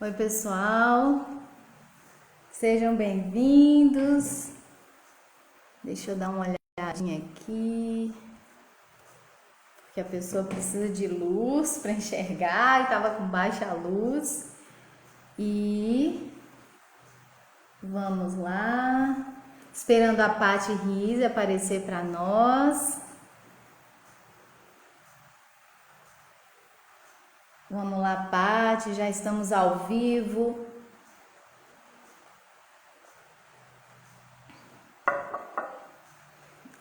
Oi, pessoal, sejam bem-vindos. Deixa eu dar uma olhadinha aqui, porque a pessoa precisa de luz para enxergar e estava com baixa luz. E vamos lá, esperando a Paty Rize aparecer para nós. Vamos lá, Paty, já estamos ao vivo.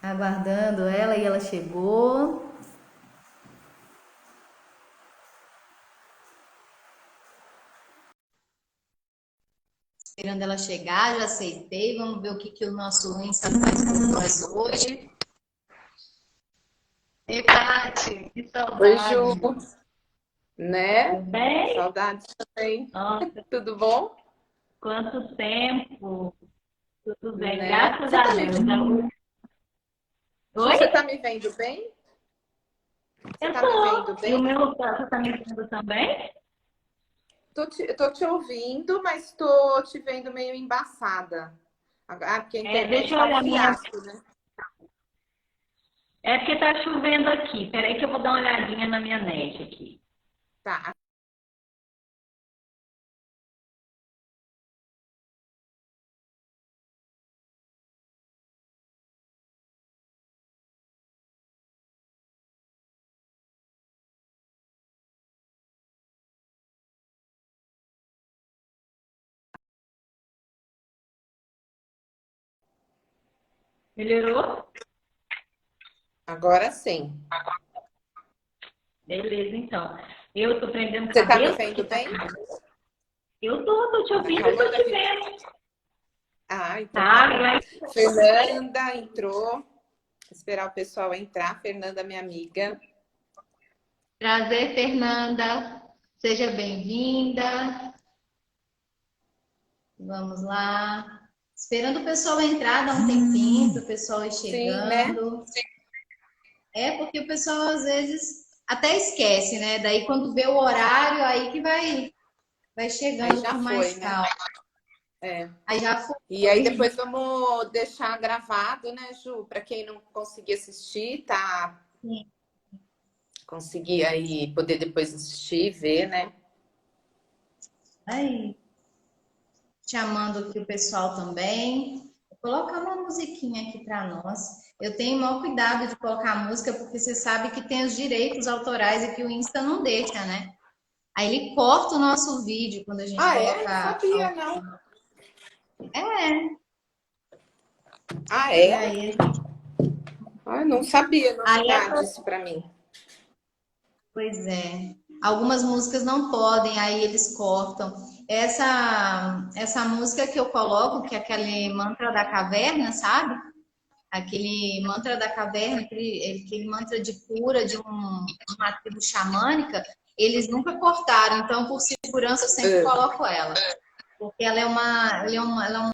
Aguardando ela e ela chegou. Esperando ela chegar, já aceitei. Vamos ver o que o nosso Insta faz por nós hoje. Ei, Paty, que Oi, Ju, saudade. né? Tudo bem? Saudades também. Nossa, Tudo bom? quanto tempo. Tudo bem, Né? graças Você a tá me, Deus. Ju, Oi? você tá me vendo bem? Você Eu tá me vendo tô. E o bem? meu, você tá me vendo também? Tô te ouvindo, mas tô te vendo meio embaçada. Porque a Deixa internet eu tá um olhar minha. fiasco, né? É porque tá chovendo aqui. Peraí que eu vou dar uma olhadinha na minha net aqui. Tá. Melhorou? Agora sim. Beleza, então. Eu tô prendendo Você tá me cabelo porque vendo tá bem? calor. Eu tô te Tá ouvindo e tô calor te aí? vendo. Então tá Tá, bom. Fernanda entrou. Vou esperar o pessoal entrar. Fernanda, minha amiga. prazer, Fernanda. Seja bem-vinda. Vamos lá. Esperando o pessoal entrar, dá um tempinho para o pessoal ir Sim, né? chegando. É porque o pessoal às vezes até esquece, né? Daí quando vê o horário, aí que vai Aí chegando já com foi, mais né? calma. É. Aí já E aí foi. depois vamos deixar gravado, né, Ju? Para quem não conseguir assistir, tá? Conseguir aí poder depois assistir, ver, né? Aí, chamando aqui o pessoal também. Vou colocar uma musiquinha aqui para nós. Eu tenho o maior cuidado de colocar música, porque você sabe que tem os direitos autorais e que o Insta não deixa, né? Aí ele corta o nosso vídeo quando a gente Ah, é? Não coloca. sabia, não. É, Ah, e é? aí, Ah, não sabia, aí novidade isso para mim. pois é. Algumas músicas não podem, aí eles cortam. Essa música que eu coloco, que é aquele mantra da caverna, sabe? Aquele mantra da caverna, aquele mantra de cura de uma tribo xamânica, eles nunca cortaram. Então, por segurança, eu sempre Ah, coloco ela. Porque ela é um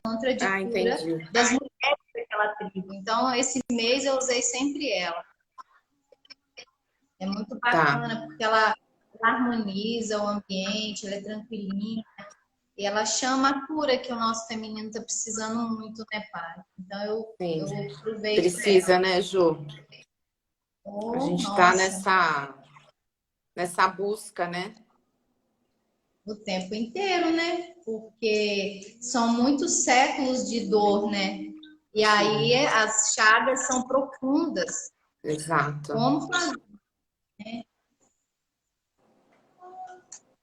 mantra de ah, cura entendi. das mulheres daquela tribo. Então, esse mês eu usei sempre ela. É muito Tá. bacana, porque ela harmoniza o ambiente, ela é tranquilinha. E ela chama a cura que o nosso feminino está precisando muito, né, pai? Então, Sim. eu aproveito ela. Precisa, né, Ju? A Oh, gente tá nossa, nessa busca, né? o tempo inteiro, né? Porque são muitos séculos de dor, né? E aí Sim, as chagas são profundas. exato. Como fazer?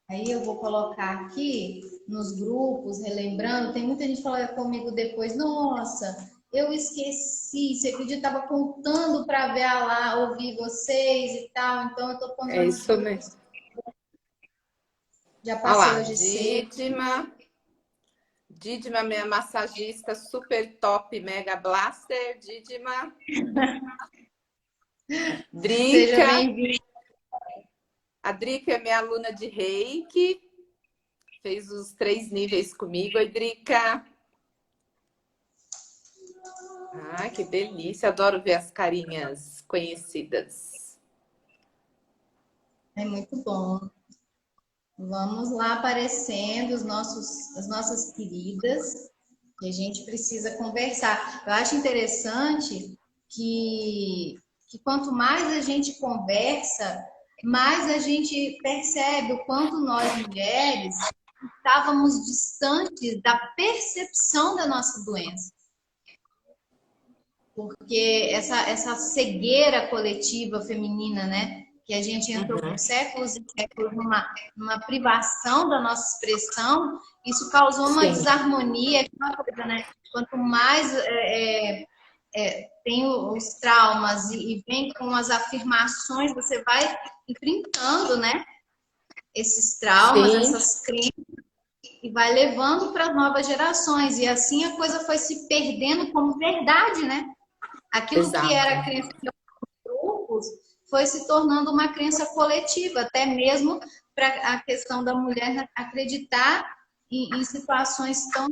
Aí eu vou colocar aqui nos grupos, relembrando. Tem muita gente falando comigo depois, nossa, eu esqueci, você acredita, eu estava contando para ver lá, ouvir vocês e tal, então eu estou pondo É lá nos isso grupos. mesmo. Já Olha passei lá, hoje cedo. Didma, minha massagista super top, Mega Blaster. Didma. Seja Drica. bem-vindo. A Drica é minha aluna de Reiki. Fez os 3 níveis comigo. Oi, Drica. Ah, que delícia. Adoro ver as carinhas conhecidas. É muito bom. Vamos lá aparecendo as nossas queridas, que a gente precisa conversar. Eu acho interessante que quanto mais a gente conversa, mais a gente percebe o quanto nós mulheres estávamos distantes da percepção da nossa doença. Porque essa cegueira coletiva feminina, né? Que a gente entrou por Uhum. séculos e séculos numa privação da nossa expressão, isso causou uma Sim, desarmonia, uma coisa, né? Quanto mais tem os traumas e vem com as afirmações, você vai enfrentando, né? Esses traumas, sim, essas crenças, e vai levando para as novas gerações. E assim a coisa foi se perdendo como verdade, né? Aquilo que exato. era crença de grupos foi se tornando uma crença coletiva, até mesmo para a questão da mulher acreditar em situações tão,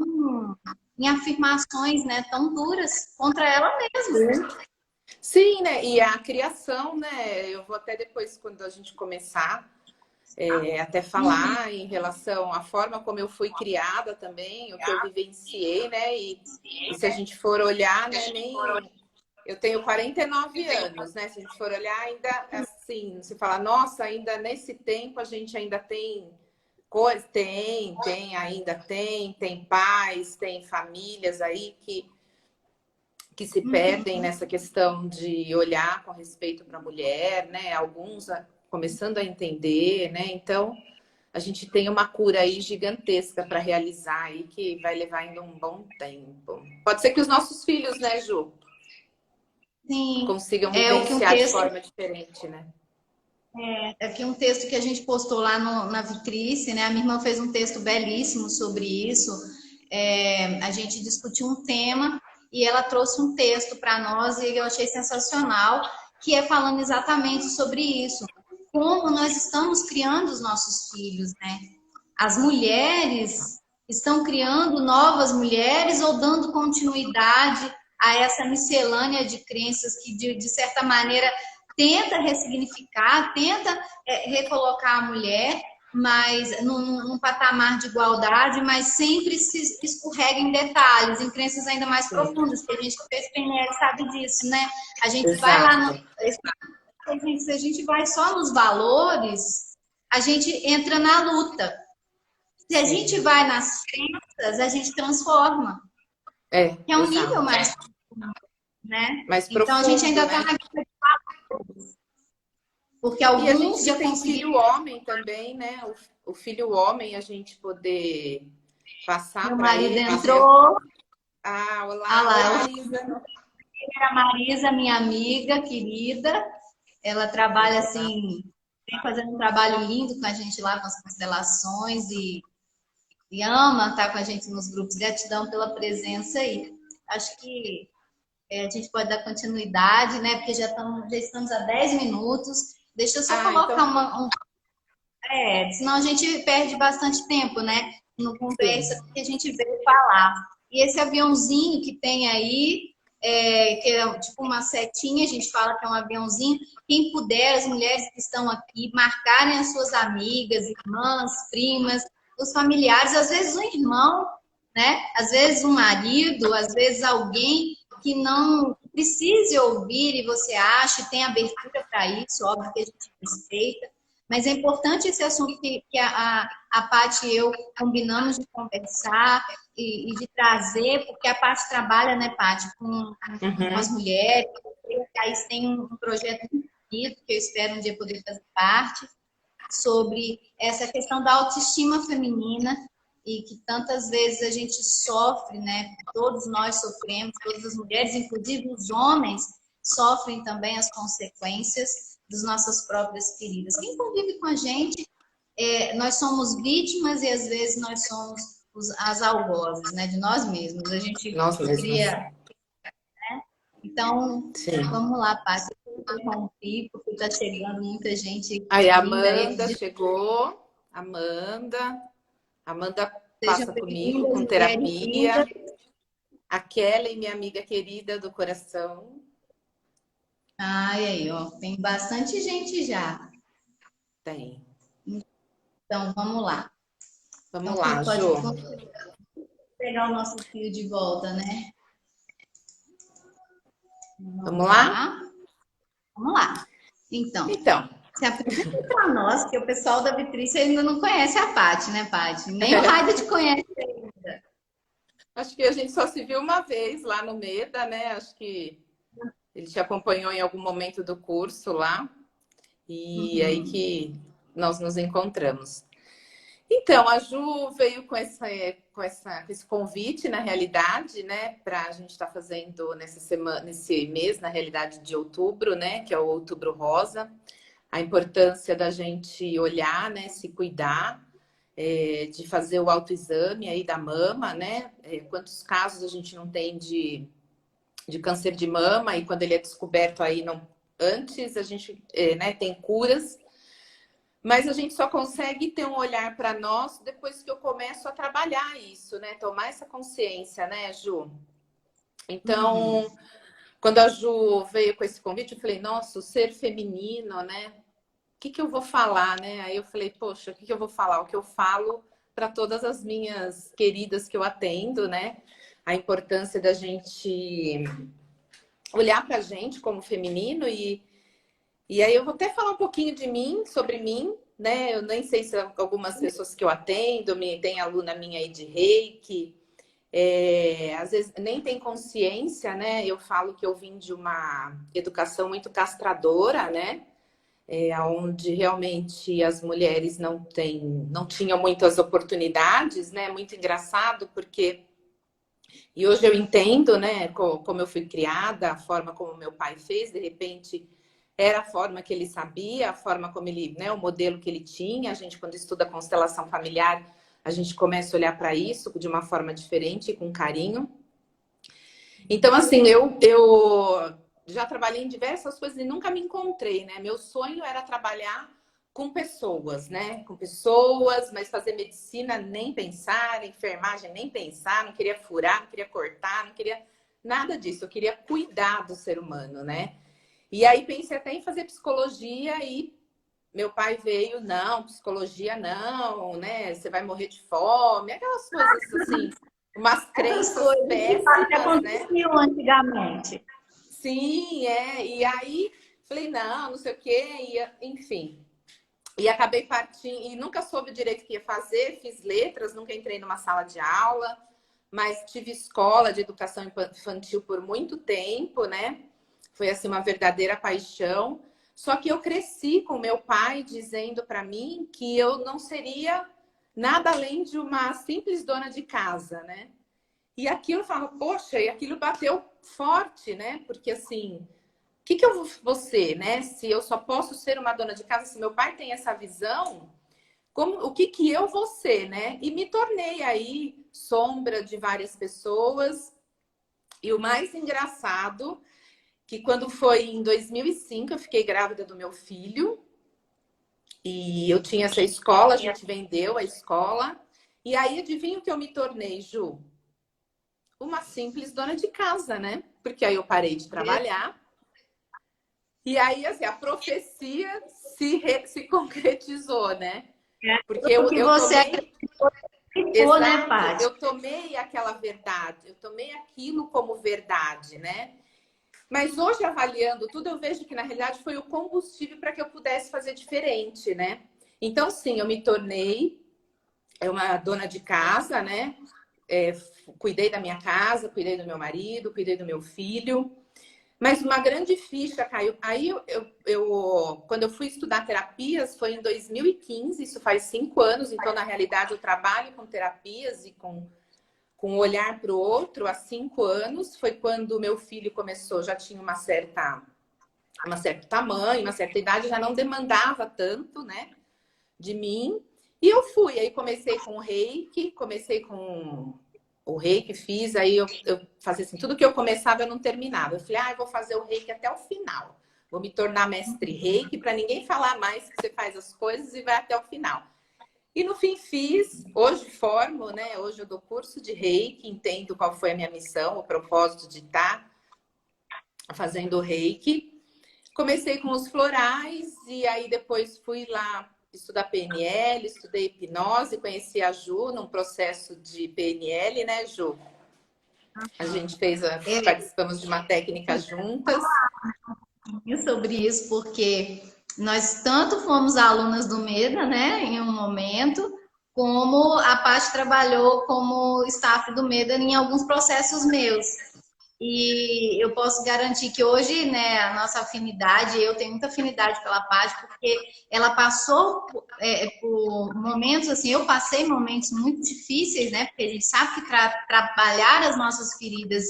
em afirmações, né, tão duras contra ela mesma. Sim, né? E a criação, né? Eu vou até depois, quando a gente começar, até falar em relação à forma como eu fui criada também, o que eu vivenciei, né? E se a gente for olhar, né? Nem eu tenho 49 anos, né? Se a gente for olhar, ainda assim, você fala, nossa, ainda nesse tempo a gente ainda tem coisa, ainda tem pais, tem famílias aí que se perdem nessa questão de olhar com respeito para a mulher, né? Alguns começando a entender, né? Então, a gente tem uma cura aí gigantesca para realizar aí que vai levar ainda um bom tempo. Pode ser que os nossos filhos, né, Ju, Sim, consigam é o que um vivenciar de texto forma diferente, né? aqui um texto que a gente postou lá na Vitrice, né? A minha irmã fez um texto belíssimo sobre isso. A gente discutiu um tema e ela trouxe um texto para nós e eu achei sensacional, que é falando exatamente sobre isso. Como nós estamos criando os nossos filhos, né? As mulheres estão criando novas mulheres ou dando continuidade a essa miscelânea de crenças que, de certa maneira, tenta ressignificar, tenta recolocar a mulher, mas num patamar de igualdade, mas sempre se escorrega em detalhes, em crenças ainda mais Sim, profundas, que a gente fez PNL sabe disso, né? A gente vai lá no, exato. se a gente vai só nos valores, a gente entra na luta. Se a gente Sim. vai nas crenças, a gente transforma, que é um nível Exato. mais, né? Mais Então a gente ainda profundo, está né? na porque E a gente alguns já já tem conseguiram. filho homem também, né? O filho homem, a gente poder passar Meu para marido ele, né? entrou. Ah, Ah olá, oi lá, Marisa. a Marisa, minha amiga querida, ela trabalha Legal. assim, vem fazendo um trabalho lindo com a gente lá com as constelações e ama estar com a gente nos grupos. Gratidão pela presença aí. Acho que a gente pode dar continuidade, né? Porque já estamos a 10 minutos. Deixa eu só Ah, colocar então, senão a gente perde bastante tempo, né? No sim. conversa que a gente veio falar. E esse aviãozinho que tem aí, que é tipo uma setinha, a gente fala que é um aviãozinho. Quem puder, as mulheres que estão aqui, marcarem as suas amigas, irmãs, primas, os familiares, às vezes um irmão, né? Às vezes um marido, às vezes alguém que não precise ouvir e você acha, e tem abertura para isso, óbvio que a gente respeita, mas é importante esse assunto que a Paty e eu combinamos de conversar e de trazer, porque a Paty trabalha, né, Paty, com as Uhum. mulheres, e a Thaís tem um projeto muito bonito, que eu espero um dia poder fazer parte, sobre essa questão da autoestima feminina e que tantas vezes a gente sofre, né? Todos nós sofremos, todas as mulheres, inclusive os homens, sofrem também as consequências das nossas próprias feridas. Quem convive com a gente, nós somos vítimas e às vezes nós somos as algozes, né? De nós mesmos. A gente Nós mesmas. cria. Então, Sim. vamos lá, Paty. Eu interrompi porque está chegando muita gente Aí, a linda aí. Amanda chegou. Amanda. Amanda Sejam passa comigo bem-vindas, com mulheres lindas. terapia. A Kelly, minha amiga querida do coração. Ai, aí, ó, tem bastante gente já. Tem. Então, vamos lá. Vamos Então, lá, pode Jô. pegar o nosso fio de volta, né? Vamos Vamos lá? lá. Vamos lá. Então, Então, se apresenta para nós, que o pessoal da Vitrícia ainda não conhece a Paty, né, Paty? Nem o Raida te conhece. acho que a gente só se viu uma vez lá no Meda, né? Acho que ele te acompanhou em algum momento do curso lá. E aí Uhum. que nós nos encontramos. Então, a Ju veio com esse convite, na realidade, né, para a gente estar fazendo nessa semana, nesse mês, na realidade, de outubro, né, que é o Outubro Rosa, a importância da gente olhar, né, se cuidar, de fazer o autoexame aí da mama, né, quantos casos a gente não tem de câncer de mama e quando ele é descoberto aí não antes, a gente, né, tem curas. Mas a gente só consegue ter um olhar para nós depois que eu começo a trabalhar isso, né? Tomar essa consciência, né, Ju? Uhum. Então, quando a Ju veio com esse convite, eu falei, nossa, o ser feminino, né? O que que eu vou falar, né? Aí eu falei, poxa, o que que eu vou falar? O que eu falo para todas as minhas queridas que eu atendo, né? A importância da gente olhar para a gente como feminino e aí eu vou até falar um pouquinho de mim, sobre mim, né? Eu nem sei se algumas pessoas que eu atendo, tem aluna minha aí de Reiki, às vezes nem tem consciência, né? Eu falo que eu vim de uma educação muito castradora, né? Onde realmente as mulheres não tinham muitas oportunidades, né? Muito engraçado, porque e hoje eu entendo, né, como eu fui criada, a forma como meu pai fez, de repente era a forma que ele sabia, a forma como ele, né, o modelo que ele tinha. A gente, quando estuda constelação familiar, a gente começa a olhar para isso de uma forma diferente, com carinho. Então, assim, eu já trabalhei em diversas coisas e nunca me encontrei, né? Meu sonho era trabalhar com pessoas, né? Com pessoas, mas fazer medicina nem pensar, enfermagem nem pensar, não queria furar, não queria cortar, não queria nada disso. Eu queria cuidar do ser humano, né? E aí pensei até em fazer psicologia e meu pai veio, não, psicologia não, né? Você vai morrer de fome, aquelas coisas assim, umas Essas crenças coisas que péssimas, né? aconteciam antigamente. Sim, e aí falei, não, não sei o quê, enfim. E acabei partindo, e nunca soube direito o que ia fazer, fiz letras, nunca entrei numa sala de aula, mas tive escola de educação infantil por muito tempo, né? Foi assim uma verdadeira paixão. Só que eu cresci com meu pai dizendo para mim que eu não seria nada além de uma simples dona de casa, né? E aquilo eu falava, poxa, e aquilo bateu forte, né? Porque assim, o que que eu vou ser, né? Se eu só posso ser uma dona de casa, se meu pai tem essa visão, o que que eu vou ser, né? E me tornei aí sombra de várias pessoas. E o mais engraçado, que quando foi em 2005, eu fiquei grávida do meu filho. E eu tinha essa escola, a gente vendeu a escola. E aí, adivinha o que eu me tornei, Ju? Uma simples dona de casa, né? Porque aí eu parei de trabalhar. E aí, assim, a profecia se concretizou, né? Porque O que eu você tomei, acreditou, né, exato, Paty? eu tomei aquela verdade, eu tomei aquilo como verdade, né? Mas hoje, avaliando tudo, eu vejo que, na realidade, foi o combustível para que eu pudesse fazer diferente, né? Então, sim, eu me tornei uma dona de casa, né? Cuidei da minha casa, cuidei do meu marido, cuidei do meu filho. Mas uma grande ficha caiu. Aí, quando eu fui estudar terapias, foi em 2015, isso faz 5 anos. Então, na realidade, eu trabalho com terapias e com o olhar para o outro há 5 anos. Foi quando meu filho começou, já tinha uma certo tamanho, uma certa idade, já não demandava tanto, né, de mim. E eu fui. Aí comecei com o reiki, comecei com o reiki, fiz. Aí eu fazia assim, tudo que eu começava eu não terminava. Eu falei, eu vou fazer o reiki até o final. Vou me tornar mestre reiki para ninguém falar mais que você faz as coisas e vai até o final. E no fim fiz, hoje formo, né? Hoje eu dou curso de reiki, entendo qual foi a minha missão, o propósito de estar fazendo o reiki. Comecei com os florais e aí depois fui lá estudar PNL, estudei hipnose, conheci a Ju num processo de PNL, né, Ju? A gente participamos de uma técnica juntas. Sobre isso, porque nós tanto fomos alunas do MEDA, né, em um momento, como a Paty trabalhou como staff do MEDA em alguns processos meus. E eu posso garantir que hoje, né, a nossa afinidade, eu tenho muita afinidade pela Paty, porque ela passou por momentos, assim, eu passei momentos muito difíceis, né, porque a gente sabe que trabalhar as nossas feridas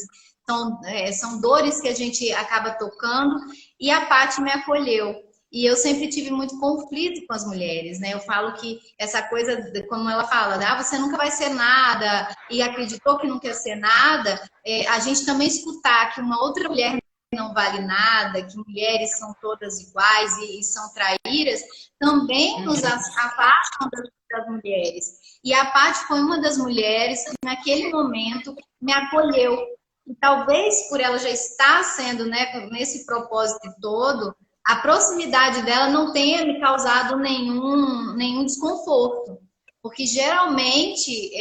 são dores que a gente acaba tocando, e a Paty me acolheu. E eu sempre tive muito conflito com as mulheres, né? Eu falo que essa coisa, como ela fala, ah, você nunca vai ser nada, e acreditou que não quer ser nada, a gente também escutar que uma outra mulher não vale nada, que mulheres são todas iguais e são traíras, também nos afastam das mulheres. E a Paty foi uma das mulheres que naquele momento me acolheu. E talvez por ela já estar sendo, né, nesse propósito todo, a proximidade dela não tenha me causado nenhum desconforto. Porque geralmente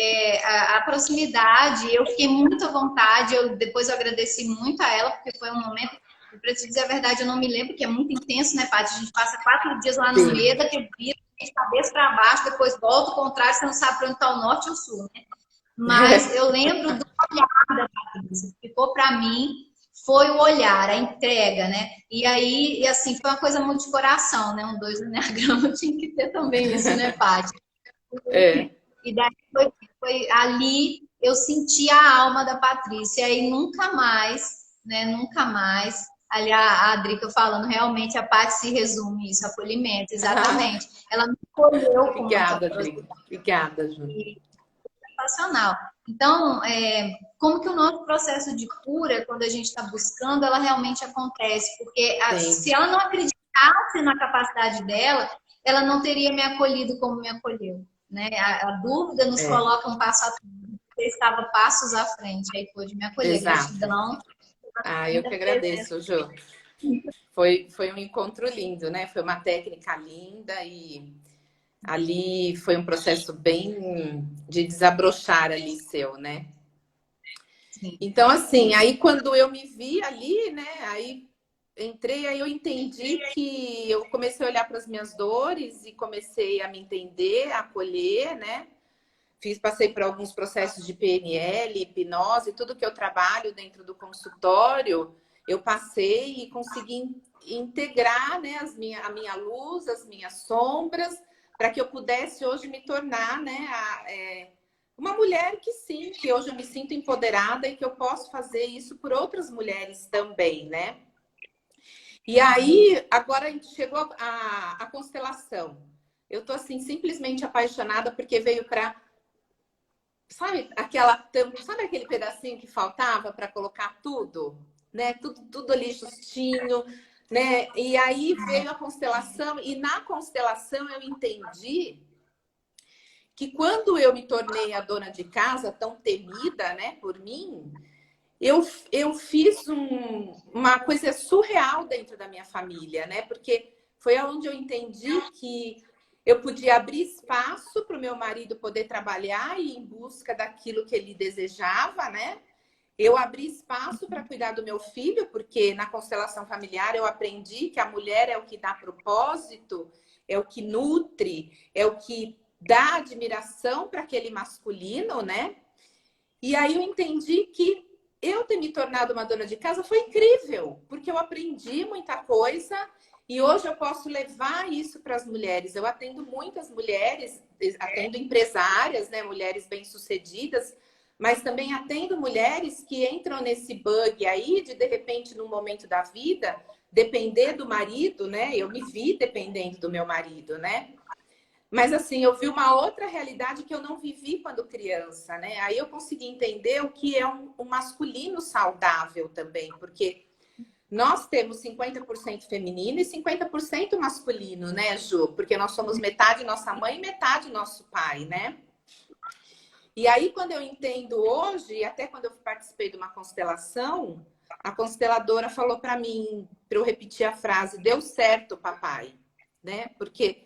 a proximidade, eu fiquei muito à vontade, depois eu agradeci muito a ela, porque foi um momento, para te dizer a verdade, eu não me lembro, que é muito intenso, né, Paty? A gente passa 4 dias lá no MEDA, que eu viro de cabeça para baixo, depois volta o contrário, você não sabe para onde está o norte e o sul, né? Mas eu lembro do olhar da Patrícia, ficou para mim, foi o olhar, a entrega, né? E aí, assim, foi uma coisa muito de coração, né? Um 2 Enneagrama tinha que ter também isso, né, Paty? É. E daí foi ali eu senti a alma da Patrícia e nunca mais, né? Nunca mais. Ali a Drica falando, realmente a Paty se resume isso, acolhimento, exatamente. Ela me acolheu com muita Obrigada, Drica. Obrigada, Ju. Sensacional. Então, como que o nosso processo de cura, quando a gente está buscando, ela realmente acontece? Porque se ela não acreditasse na capacidade dela, ela não teria me acolhido como me acolheu. Né? A dúvida nos coloca um passo à frente. Você estava passos à frente, aí pôde me acolher. Exato. Gratidão. Eu que agradeço, Ju. Foi um encontro lindo, né? Foi uma técnica linda e ali foi um processo bem de desabrochar ali seu, né? Sim. Então, assim, aí quando eu me vi ali, né? Aí entrei, aí eu entendi que eu comecei a olhar para as minhas dores e comecei a me entender, a acolher, né? Passei por alguns processos de PNL, hipnose, tudo que eu trabalho dentro do consultório, eu passei e consegui integrar, né, a minha luz, as minhas sombras, para que eu pudesse hoje me tornar, né, uma mulher que sim, que hoje eu me sinto empoderada e que eu posso fazer isso por outras mulheres também, né? E aí, agora chegou a constelação. Eu tô assim, simplesmente apaixonada porque veio para... Sabe aquele pedacinho que faltava para colocar tudo? Né? Tudo ali justinho, né? E aí veio a constelação, e na constelação eu entendi que quando eu me tornei a dona de casa, tão temida, né, por mim, eu fiz uma coisa surreal dentro da minha família, né? Porque foi onde eu entendi que eu podia abrir espaço para o meu marido poder trabalhar e ir em busca daquilo que ele desejava, né? Eu abri espaço para cuidar do meu filho, porque na constelação familiar eu aprendi que a mulher é o que dá propósito, é o que nutre, é o que dá admiração para aquele masculino, né? E aí eu entendi que eu ter me tornado uma dona de casa foi incrível, porque eu aprendi muita coisa e hoje eu posso levar isso para as mulheres. Eu atendo muitas mulheres, atendo empresárias, né, mulheres bem-sucedidas, mas também atendo mulheres que entram nesse bug aí de repente, num momento da vida, depender do marido, né? Eu me vi dependendo do meu marido, né? Mas assim, eu vi uma outra realidade que eu não vivi quando criança, né? Aí eu consegui entender o que é um masculino saudável também, porque nós temos 50% feminino e 50% masculino, né, Ju? Porque nós somos metade nossa mãe e metade nosso pai, né? E aí, quando eu entendo hoje, e até quando eu participei de uma constelação, a consteladora falou para mim, para eu repetir a frase, deu certo, papai, né? Porque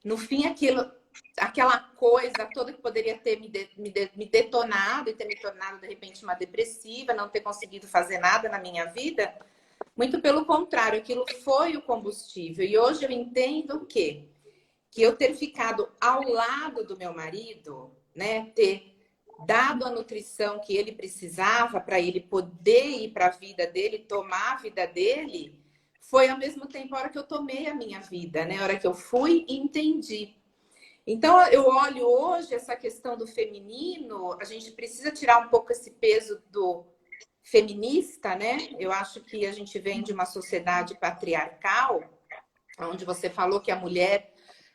No fim, aquela coisa toda que poderia ter me detonado e ter me tornado, de repente, uma depressiva, não ter conseguido fazer nada na minha vida, muito pelo contrário, aquilo foi o combustível. E hoje eu entendo que eu ter ficado ao lado do meu marido, né, ter dado a nutrição que ele precisava para ele poder ir para a vida dele, tomar a vida dele, foi ao mesmo tempo a hora que eu tomei a minha vida, né? A hora que eu fui e entendi. Então, eu olho hoje essa questão do feminino, a gente precisa tirar um pouco esse peso do feminista, né? Eu acho que a gente vem de uma sociedade patriarcal, onde você falou que a mulher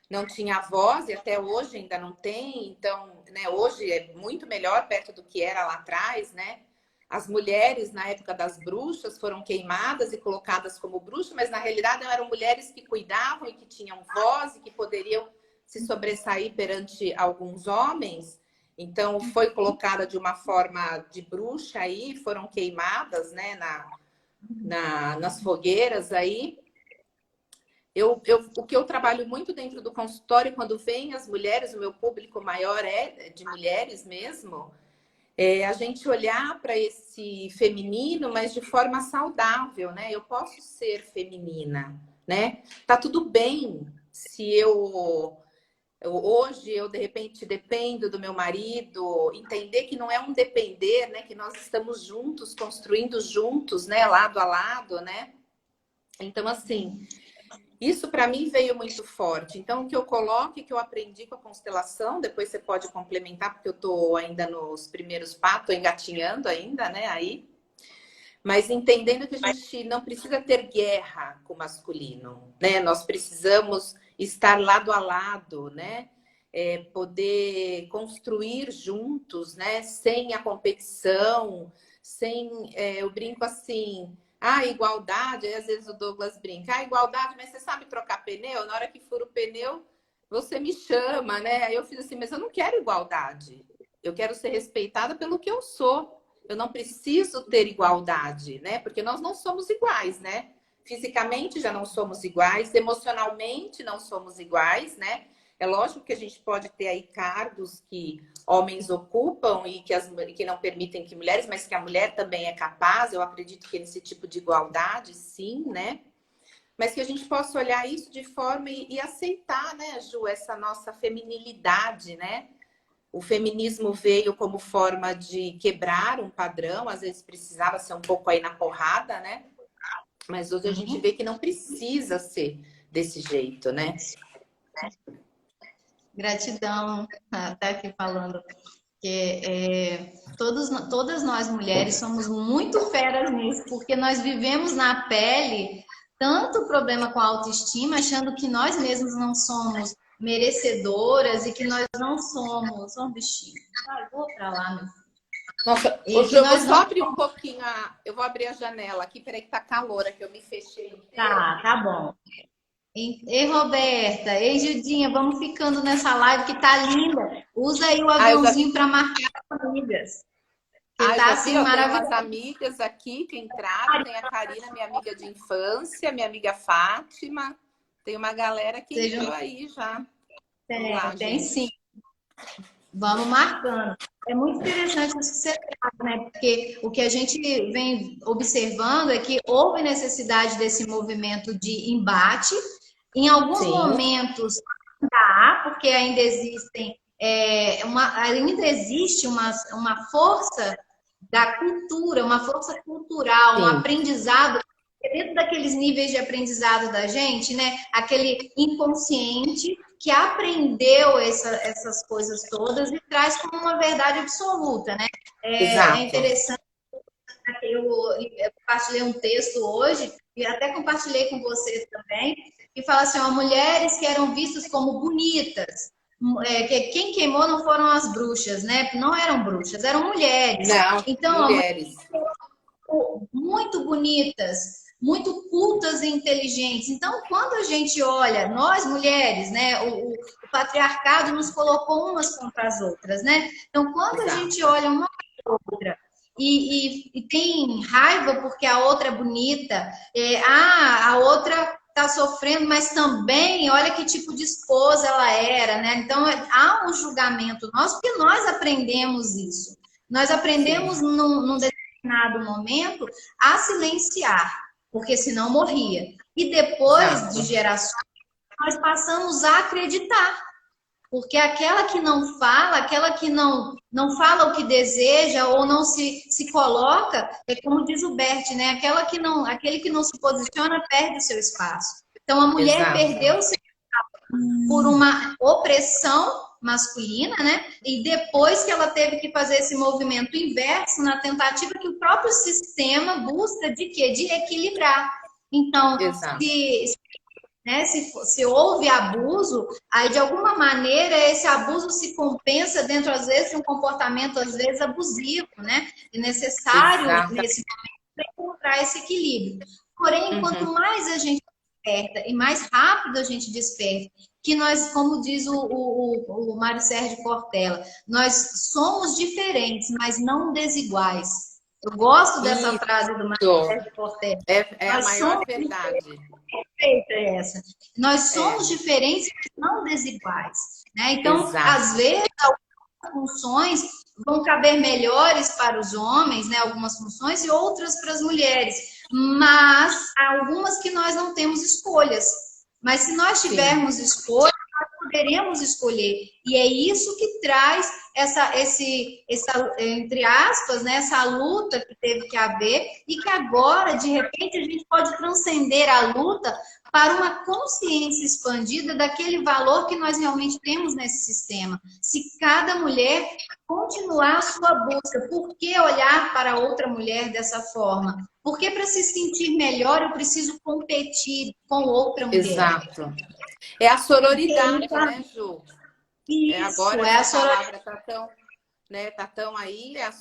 não tinha voz e até hoje ainda não tem. Então, né, hoje é muito melhor perto do que era lá atrás, né? As mulheres, na época das bruxas, foram queimadas e colocadas como bruxas, mas na realidade eram mulheres que cuidavam e que tinham voz e que poderiam se sobressair perante alguns homens. Então, foi colocada de uma forma de bruxa aí, foram queimadas, né, nas fogueiras aí. O que eu trabalho muito dentro do consultório, quando vem as mulheres, o meu público maior é de mulheres mesmo, a gente olhar para esse feminino, mas de forma saudável, né? Eu posso ser feminina, né? Tá tudo bem se hoje eu de repente dependo do meu marido, entender que não é um depender, né? Que nós estamos juntos, construindo juntos, né? Lado a lado, né? Então, assim, isso para mim veio muito forte. Então, o que eu coloco e que eu aprendi com a constelação, depois você pode complementar, porque eu estou ainda nos primeiros passos, estou engatinhando ainda, né? Aí. Mas entendendo que a gente não precisa ter guerra com o masculino, né? Nós precisamos estar lado a lado, né? Poder construir juntos, né? Sem a competição, sem... eu brinco assim... igualdade, aí às vezes o Douglas brinca, igualdade, mas você sabe trocar pneu? Na hora que fura o pneu, você me chama, né? Aí eu fiz assim, mas eu não quero igualdade. Eu quero ser respeitada pelo que eu sou. Eu não preciso ter igualdade, né? Porque nós não somos iguais, né? Fisicamente já não somos iguais, emocionalmente não somos iguais, né? É lógico que a gente pode ter aí cargos que homens ocupam e que não permitem que mulheres, mas que a mulher também é capaz. Eu acredito que nesse tipo de igualdade, sim, né? Mas que a gente possa olhar isso de forma e aceitar, né, Ju, essa nossa feminilidade, né? O feminismo veio como forma de quebrar um padrão, às vezes precisava ser um pouco aí na porrada, né? Mas hoje a gente vê que não precisa ser desse jeito, né? Gratidão, tá aqui falando. Que todas nós mulheres somos muito feras nisso, porque nós vivemos na pele tanto problema com a autoestima, achando que nós mesmos não somos merecedoras e que nós não somos um bichinho. Vou pra lá, meu filho. Nossa, hoje eu vou só abrir um pouquinho, eu vou abrir a janela aqui, peraí que tá calor aqui, eu me fechei. Tá bom. Ei, Roberta, ei, Judinha, vamos ficando nessa live que tá linda. Usa aí o aviãozinho para marcar as amigas. Que tá assim maravilhoso. Tem umas amigas aqui que entraram, tem a Karina, minha amiga de infância, minha amiga Fátima, tem uma galera que entrou aí já. Tem sim. Vamos marcando. É muito interessante isso que você traz, né? Porque o que a gente vem observando é que houve necessidade desse movimento de embate. Em alguns momentos dá, porque ainda existem ainda existe uma força da cultura, uma força cultural, um aprendizado dentro daqueles níveis de aprendizado da gente, né? Aquele inconsciente que aprendeu essas coisas todas e traz como uma verdade absoluta, né? É interessante. Eu compartilhei um texto hoje e até compartilhei com você também, que fala assim, mulheres que eram vistas como bonitas. Que quem queimou não foram as bruxas, né? Não eram bruxas, eram mulheres. Não, então, mulheres. Muito bonitas, muito cultas e inteligentes. Então, quando a gente olha, nós mulheres, né, o patriarcado nos colocou umas contra as outras, né? Então, quando a gente olha uma contra a outra e tem raiva porque a outra é bonita, a outra está sofrendo, mas também olha que tipo de esposa ela era, né? Então há um julgamento nosso, porque nós aprendemos isso. Nós aprendemos num determinado momento a silenciar, porque senão morria. E depois de Exato. gerações, nós passamos a acreditar. Porque aquela que não fala, aquela que não fala o que deseja ou não se coloca, é como diz o Bert, né? Aquele que não se posiciona perde o seu espaço. Então a mulher Exato. perdeu o seu espaço por uma opressão masculina, né? E depois que ela teve que fazer esse movimento inverso na tentativa que o próprio sistema busca de quê? De equilibrar. Então, Exato. né? Se houve abuso, aí de alguma maneira esse abuso se compensa dentro, às vezes, de um comportamento, às vezes, abusivo, né? É necessário, Exato. nesse momento, encontrar esse equilíbrio. Porém, quanto Uhum. mais a gente desperta e mais rápido a gente desperta, que nós, como diz o Mário Sérgio Cortella, nós somos diferentes, mas não desiguais. Eu gosto dessa frase do Mário Isso. Sérgio Cortella. É a Nós maior somos verdade. perfeita essa. Nós É, somos diferentes, mas não desiguais. Né? Então, exato. às vezes, algumas funções vão caber melhores para os homens, né? Algumas funções, e outras para as mulheres. Mas há algumas que nós não temos escolhas. Mas se nós Sim. tivermos escolha, nós poderemos escolher. E é isso que traz essa, entre aspas, né, essa luta que teve que haver e que agora, de repente, a gente pode transcender a luta para uma consciência expandida daquele valor que nós realmente temos nesse sistema. Se cada mulher continuar a sua busca, por que olhar para outra mulher dessa forma? Porque para se sentir melhor eu preciso competir com outra mulher. Exato. É a sororidade, né, Ju? Isso, Agora é a essa sororidade. palavra tá tão aí, a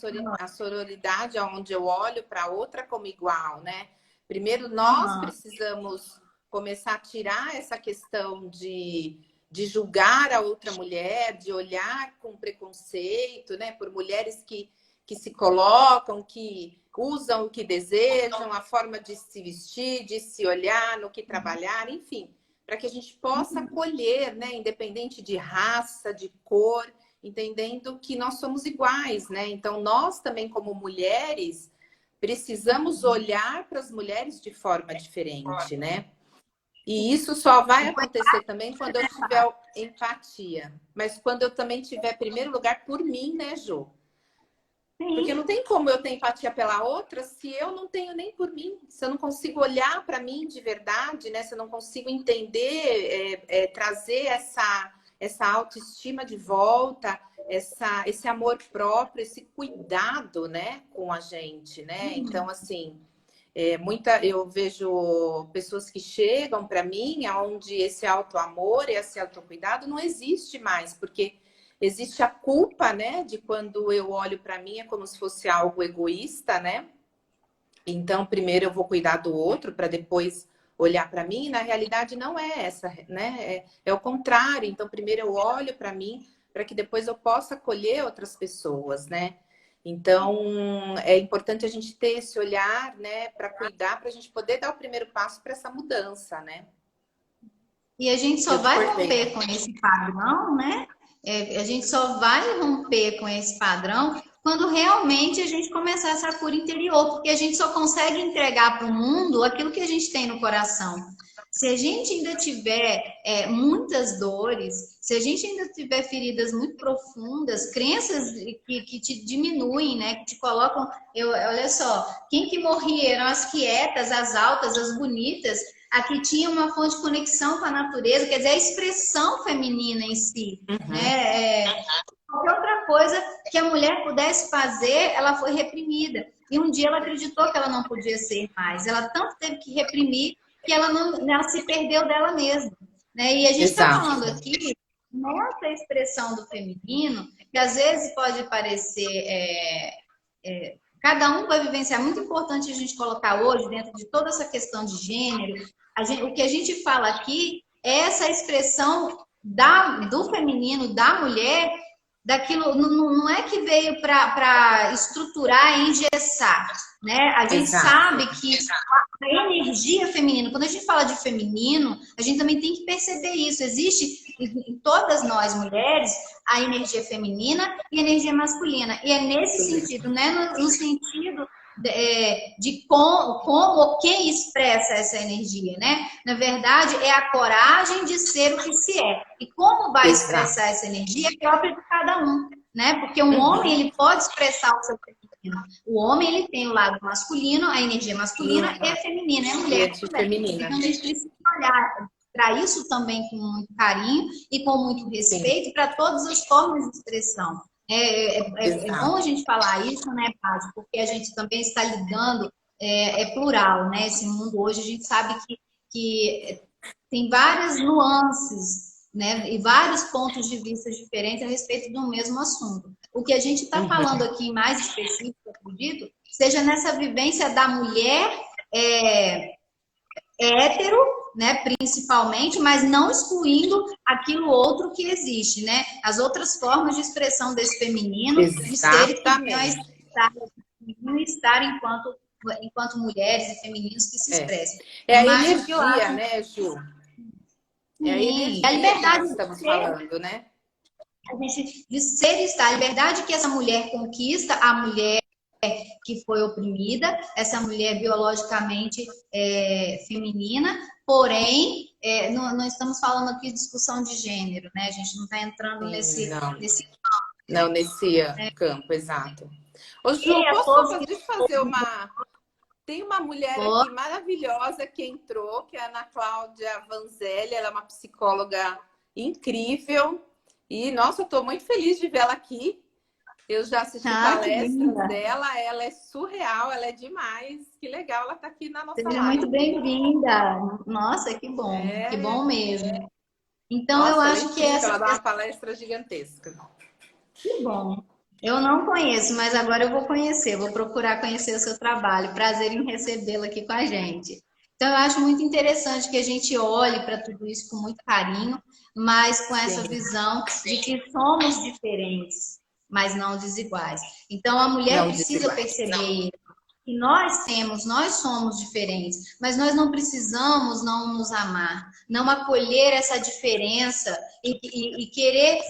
sororidade, onde eu olho para outra como igual, né? Primeiro, nós Uhum. precisamos começar a tirar essa questão de julgar a outra mulher, de olhar com preconceito, né? Por mulheres que se colocam, que usam o que desejam, a forma de se vestir, de se olhar, no que trabalhar, enfim, para que a gente possa acolher, né? Independente de raça, de cor, entendendo que nós somos iguais, né? Então, nós também, como mulheres, precisamos olhar para as mulheres de forma diferente, né? E isso só vai acontecer também quando eu tiver empatia. Mas quando eu também tiver, em primeiro lugar, por mim, né, Ju? Porque não Sim. tem como eu ter empatia pela outra se eu não tenho nem por mim. Se eu não consigo olhar para mim de verdade, né? Se eu não consigo entender, trazer essa autoestima de volta, esse amor próprio, esse cuidado, né, com a gente, né? Então, assim, eu vejo pessoas que chegam para mim onde esse auto-amor e esse autocuidado não existe mais, porque existe a culpa, né, de quando eu olho para mim é como se fosse algo egoísta, né? Então, primeiro eu vou cuidar do outro para depois olhar para mim, e na realidade não é essa, né? É o contrário. Então, primeiro eu olho para mim para que depois eu possa acolher outras pessoas, né? Então, é importante a gente ter esse olhar, né, para cuidar, para a gente poder dar o primeiro passo para essa mudança, né? E a gente só Eu te vai cortei. romper com esse padrão, né? A gente só vai romper com esse padrão quando realmente a gente começar essa cura interior, porque a gente só consegue entregar para o mundo aquilo que a gente tem no coração. Se a gente ainda tiver muitas dores, se a gente ainda tiver feridas muito profundas, crenças que te diminuem, né? Que te colocam. Olha só, quem que morria eram as quietas, as altas, as bonitas, a que tinha uma fonte de conexão com a natureza, quer dizer, a expressão feminina em si, Uhum. né? Qualquer outra coisa que a mulher pudesse fazer, ela foi reprimida. E um dia ela acreditou que ela não podia ser mais. Ela tanto teve que reprimir que ela se perdeu dela mesma. Né? E a gente está Exato. falando aqui nessa expressão do feminino, que às vezes pode parecer. Cada um vai vivenciar. É muito importante a gente colocar hoje, dentro de toda essa questão de gênero, o que a gente fala aqui é essa expressão do feminino, da mulher, daquilo, não é que veio para estruturar e engessar, né? A gente Exato. sabe que a energia feminina, quando a gente fala de feminino, a gente também tem que perceber isso. Existe em todas nós mulheres a energia feminina e a energia masculina. E é nesse sentido, né? No sentido de como ou quem expressa essa energia, né? Na verdade, é a coragem de ser o que se é. E como vai Exato. expressar essa energia é própria de cada um, né? Porque um homem, ele pode expressar o seu feminino. O homem, ele tem o lado masculino, a energia masculina é feminina, é mulher também. Feminina. Então, a gente precisa olhar para isso também com muito carinho e com muito respeito para todas as formas de expressão. É bom a gente falar isso, né, Paty? Porque a gente também está lidando, plural, né? Esse mundo hoje, a gente sabe que tem várias nuances, né? E vários pontos de vista diferentes a respeito do mesmo assunto. O que a gente está falando aqui mais específico, eu acredito, seja nessa vivência da mulher hétero, né, principalmente, mas não excluindo aquilo outro que existe, né? As outras formas de expressão desse feminino, de seres que venham a estar enquanto mulheres e femininos que se expressem. É a Mas o que eu energia, acho, né, Ju? É a sim, a energia que liberdade nós estamos falando, né? de ser e estar, a liberdade que essa mulher conquista, a mulher que foi oprimida, essa mulher biologicamente feminina, porém, não estamos falando aqui de discussão de gênero, né? A gente não está entrando Sim, nesse não nesse campo, exato. Ô, Ju, e a todos que deixa eu fazer uma... Tem uma mulher aqui maravilhosa que entrou, que é a Ana Cláudia Vanzelli, ela é uma psicóloga incrível. E, nossa, eu estou muito feliz de vê-la aqui. Eu já assisti palestras dela, ela é surreal, ela é demais. Que legal, ela está aqui na nossa Seja live. muito bem-vinda. Nossa, que bom mesmo. Então, nossa, eu ela é acho que incrível, ela dá uma palestra gigantesca. Que bom. Eu não conheço, mas agora eu vou conhecer, vou procurar conhecer o seu trabalho. Prazer em recebê-lo aqui com a gente. Então, eu acho muito interessante que a gente olhe para tudo isso com muito carinho, mas com essa visão de que somos diferentes, mas não desiguais. Então, a mulher precisa perceber que nós somos diferentes, mas nós não precisamos não nos amar, não acolher essa diferença e querer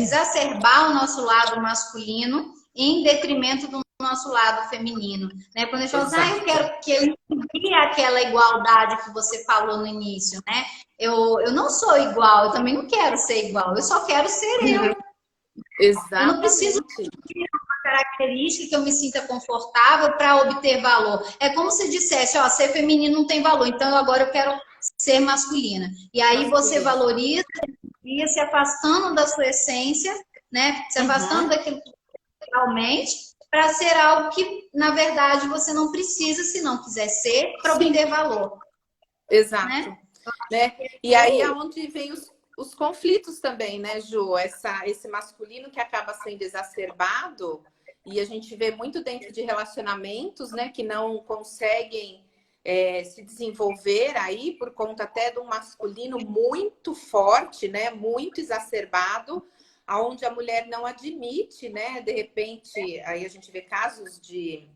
exacerbar o nosso lado masculino em detrimento do nosso lado feminino. Né? Quando a gente fala assim, eu quero que ele crie aquela igualdade que você falou no início, né? Eu não sou igual, eu também não quero ser igual, eu só quero ser eu. Exatamente. Eu não preciso de uma característica que eu me sinta confortável para obter valor. É como se dissesse, ó, ser feminino não tem valor, então agora eu quero ser masculina. E aí você valoriza, ia se afastando da sua essência, né? Se afastando daquilo que realmente, para ser algo que, na verdade, você não precisa, se não quiser ser, para obter valor. Exato. Né? E aí é onde vem os conflitos também, né, Ju? Esse masculino que acaba sendo exacerbado, e a gente vê muito dentro de relacionamentos, né, que não conseguem se desenvolver aí por conta até de um masculino muito forte, né, muito exacerbado, aonde a mulher não admite, né, de repente, aí a gente vê casos de,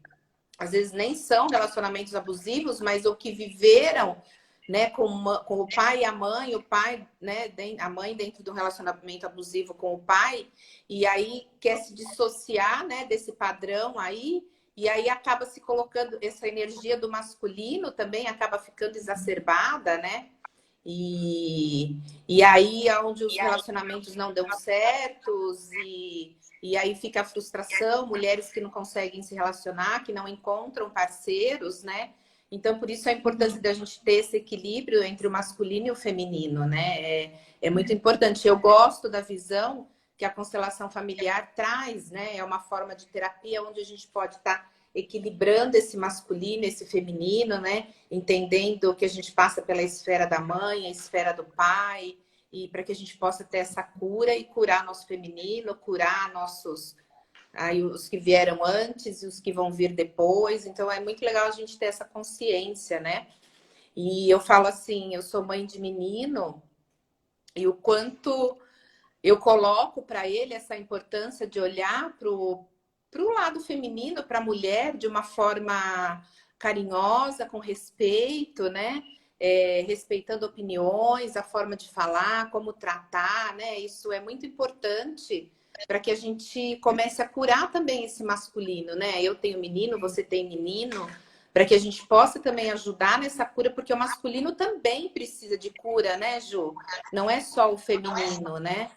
às vezes nem são relacionamentos abusivos, mas o que viveram, né, com o pai e a mãe, o pai, né, a mãe dentro de um relacionamento abusivo com o pai, e aí quer se dissociar, né, desse padrão aí, e aí acaba se colocando, essa energia do masculino também acaba ficando exacerbada, né? E aí é onde os relacionamentos não dão certos, e aí fica a frustração, mulheres que não conseguem se relacionar, que não encontram parceiros, né? Então, por isso a importância da gente ter esse equilíbrio entre o masculino e o feminino, né? É muito importante. Eu gosto da visão que a constelação familiar traz, né? É uma forma de terapia onde a gente pode estar equilibrando esse masculino, esse feminino, né? Entendendo que a gente passa pela esfera da mãe, a esfera do pai, e para que a gente possa ter essa cura e curar nosso feminino, curar nossos... Aí os que vieram antes e os que vão vir depois. Então, é muito legal a gente ter essa consciência, né? E eu falo assim, eu sou mãe de menino, e o quanto eu coloco para ele essa importância de olhar para o lado feminino, para a mulher, de uma forma carinhosa, com respeito, né? Respeitando opiniões, a forma de falar, como tratar, né? Isso é muito importante para que a gente comece a curar também esse masculino, né? Eu tenho menino, você tem menino, para que a gente possa também ajudar nessa cura, porque o masculino também precisa de cura, né, Ju? Não é só o feminino, né?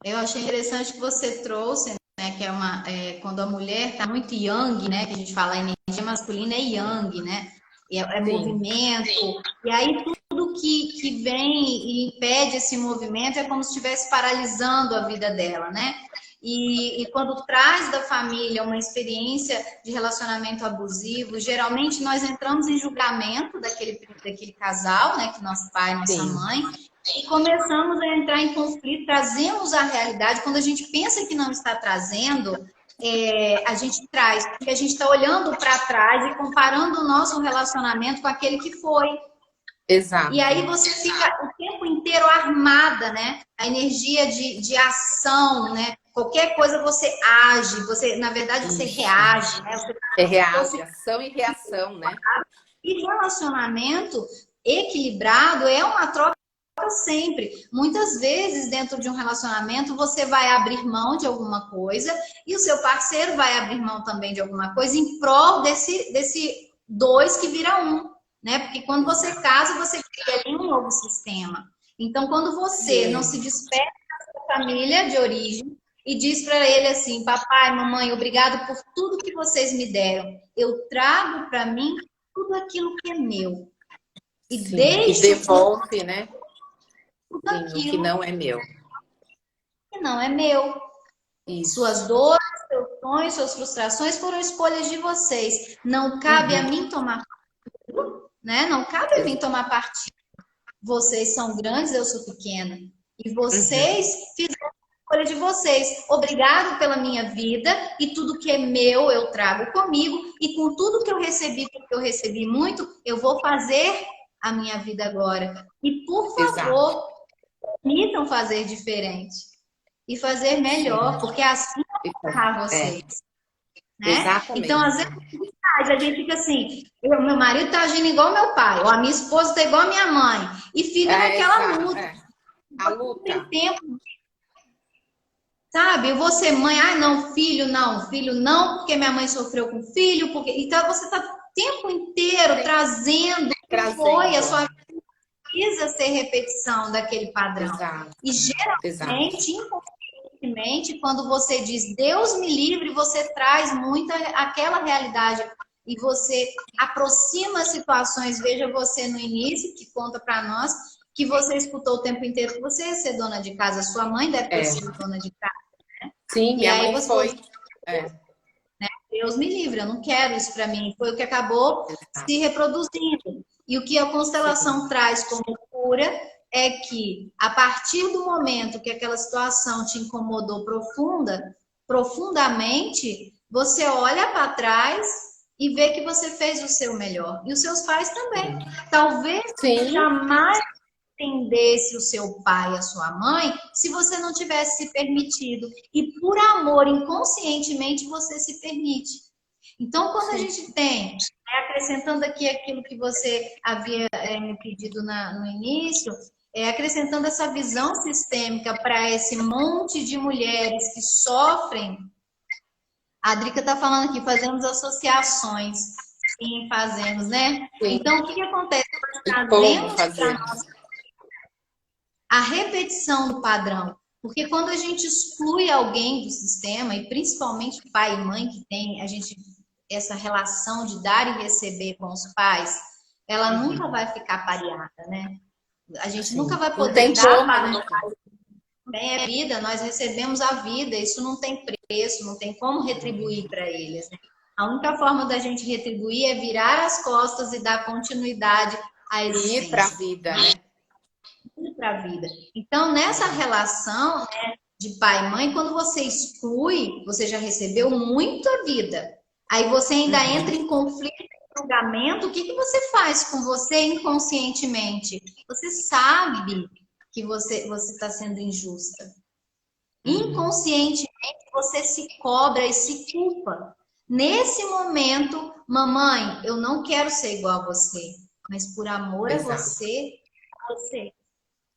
Eu achei interessante que você trouxe, né, que quando a mulher está muito yang, né, que a gente fala, a energia masculina é yang, né, é Sim, movimento, e aí tudo que vem e impede esse movimento é como se estivesse paralisando a vida dela, né? E quando traz da família uma experiência de relacionamento abusivo, geralmente nós entramos em julgamento daquele casal, né, que nosso pai, nossa sim, mãe, e começamos a entrar em conflito, trazemos a realidade. Quando a gente pensa que não está trazendo, a gente traz, porque a gente está olhando para trás e comparando o nosso relacionamento com aquele que foi. E exato. aí você fica o tempo inteiro armada, né? A energia de ação, né? Qualquer coisa você age, você, na verdade, você Isso. reage, né? Você Reage, ação e reação, né? E relacionamento equilibrado é uma troca sempre. Muitas vezes, dentro de um relacionamento, você vai abrir mão de alguma coisa e o seu parceiro vai abrir mão também de alguma coisa em prol desse dois que vira um, né? Porque quando você Exato. casa, você cria ali um novo sistema. Então, quando você não se despede da sua família de origem e diz para ele assim: papai, mamãe, obrigado por tudo que vocês me deram. Eu trago para mim tudo aquilo que é meu. E Sim, e deixo devolve, né? tudo Sim, o que aquilo não é meu. que não é meu. Suas Isso. dores, seus sonhos, suas frustrações foram escolhas de vocês. Não cabe a Uhum. mim tomar, né? Não cabe a mim tomar partido. Vocês são grandes, eu sou pequena. E Uhum. vocês fizeram a escolha de vocês. Obrigado pela minha vida e tudo que é meu eu trago comigo. E com tudo que eu recebi, porque eu recebi muito, eu vou fazer a minha vida agora. E por Exato. favor, permitam fazer diferente e fazer Sim. melhor, porque assim eu vou honrar É, vocês, né? Então, às vezes, exatamente. a gente fica assim, meu marido tá agindo igual meu pai, ou a minha esposa tá igual a minha mãe, e fica naquela luta. A Você não tem luta. tempo, sabe? Eu vou ser mãe, não, filho não, porque minha mãe sofreu com filho, porque então você tá o tempo inteiro Sempre trazendo o que foi a trazendo. sua vida, precisa ser repetição daquele padrão. Exato, E exato. geralmente, inconscientemente, quando você diz Deus me livre, você traz muito aquela realidade e você aproxima situações. Veja você no início, que conta para nós, que você escutou o tempo inteiro que você ia ser dona de casa, sua mãe deve ter É. sido dona de casa. Sim, E minha aí mãe você falou, foi. É, Deus me livre, eu não quero isso para mim. Foi o que acabou exato. se reproduzindo. E o que a Sim, constelação traz como cura é que, a partir do momento que aquela situação te incomodou profundamente, você olha para trás e vê que você fez o seu melhor. E os seus pais também. sim. Talvez você Sim, jamais entendesse o seu pai e a sua mãe se você não tivesse se permitido. E por amor, inconscientemente, você se permite. Então, quando a sim. gente tem, acrescentando aqui aquilo que você havia me pedido no início, acrescentando essa visão sistêmica para esse monte de mulheres que sofrem, a Drica está falando aqui, fazemos associações. Sim, fazemos, né? Sim. Então, o que acontece? Nós E como trazemos para fazer? nós a repetição do padrão. Porque quando a gente exclui alguém do sistema, e principalmente pai e mãe que tem essa relação de dar e receber com os pais, ela nunca vai ficar pareada, né? A gente nunca Sim. vai Não poder tem dar como, para né? os pais. Também é vida, nós recebemos a vida, isso não tem preço, não tem como retribuir para eles. Né? A única forma da gente retribuir é virar as costas e dar continuidade à E ir para a existência. vida, né? Para a vida. Então, nessa relação, né, de pai e mãe, quando você exclui, você já recebeu muita vida. Aí você ainda entra em conflito, em julgamento. O que você faz com você inconscientemente? Você sabe que você está sendo injusta. Inconscientemente, você se cobra e se culpa. Nesse momento, mamãe, eu não quero ser igual a você, mas por amor a Exato. você.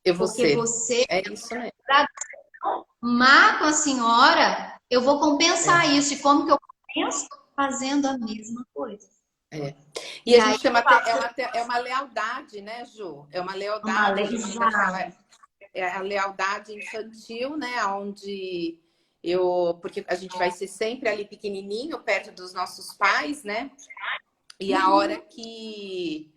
Eu vou Porque ser. você, É isso mesmo. mato a senhora, eu vou compensar É. isso. E como que eu compenso? Fazendo a mesma coisa. É. E E a aí, gente chama é uma lealdade, né, Ju? É uma uma lealdade, a lei gente ainda fala, é a lealdade infantil, né? Onde porque a gente vai ser sempre ali pequenininho, perto dos nossos pais, né? E a hora que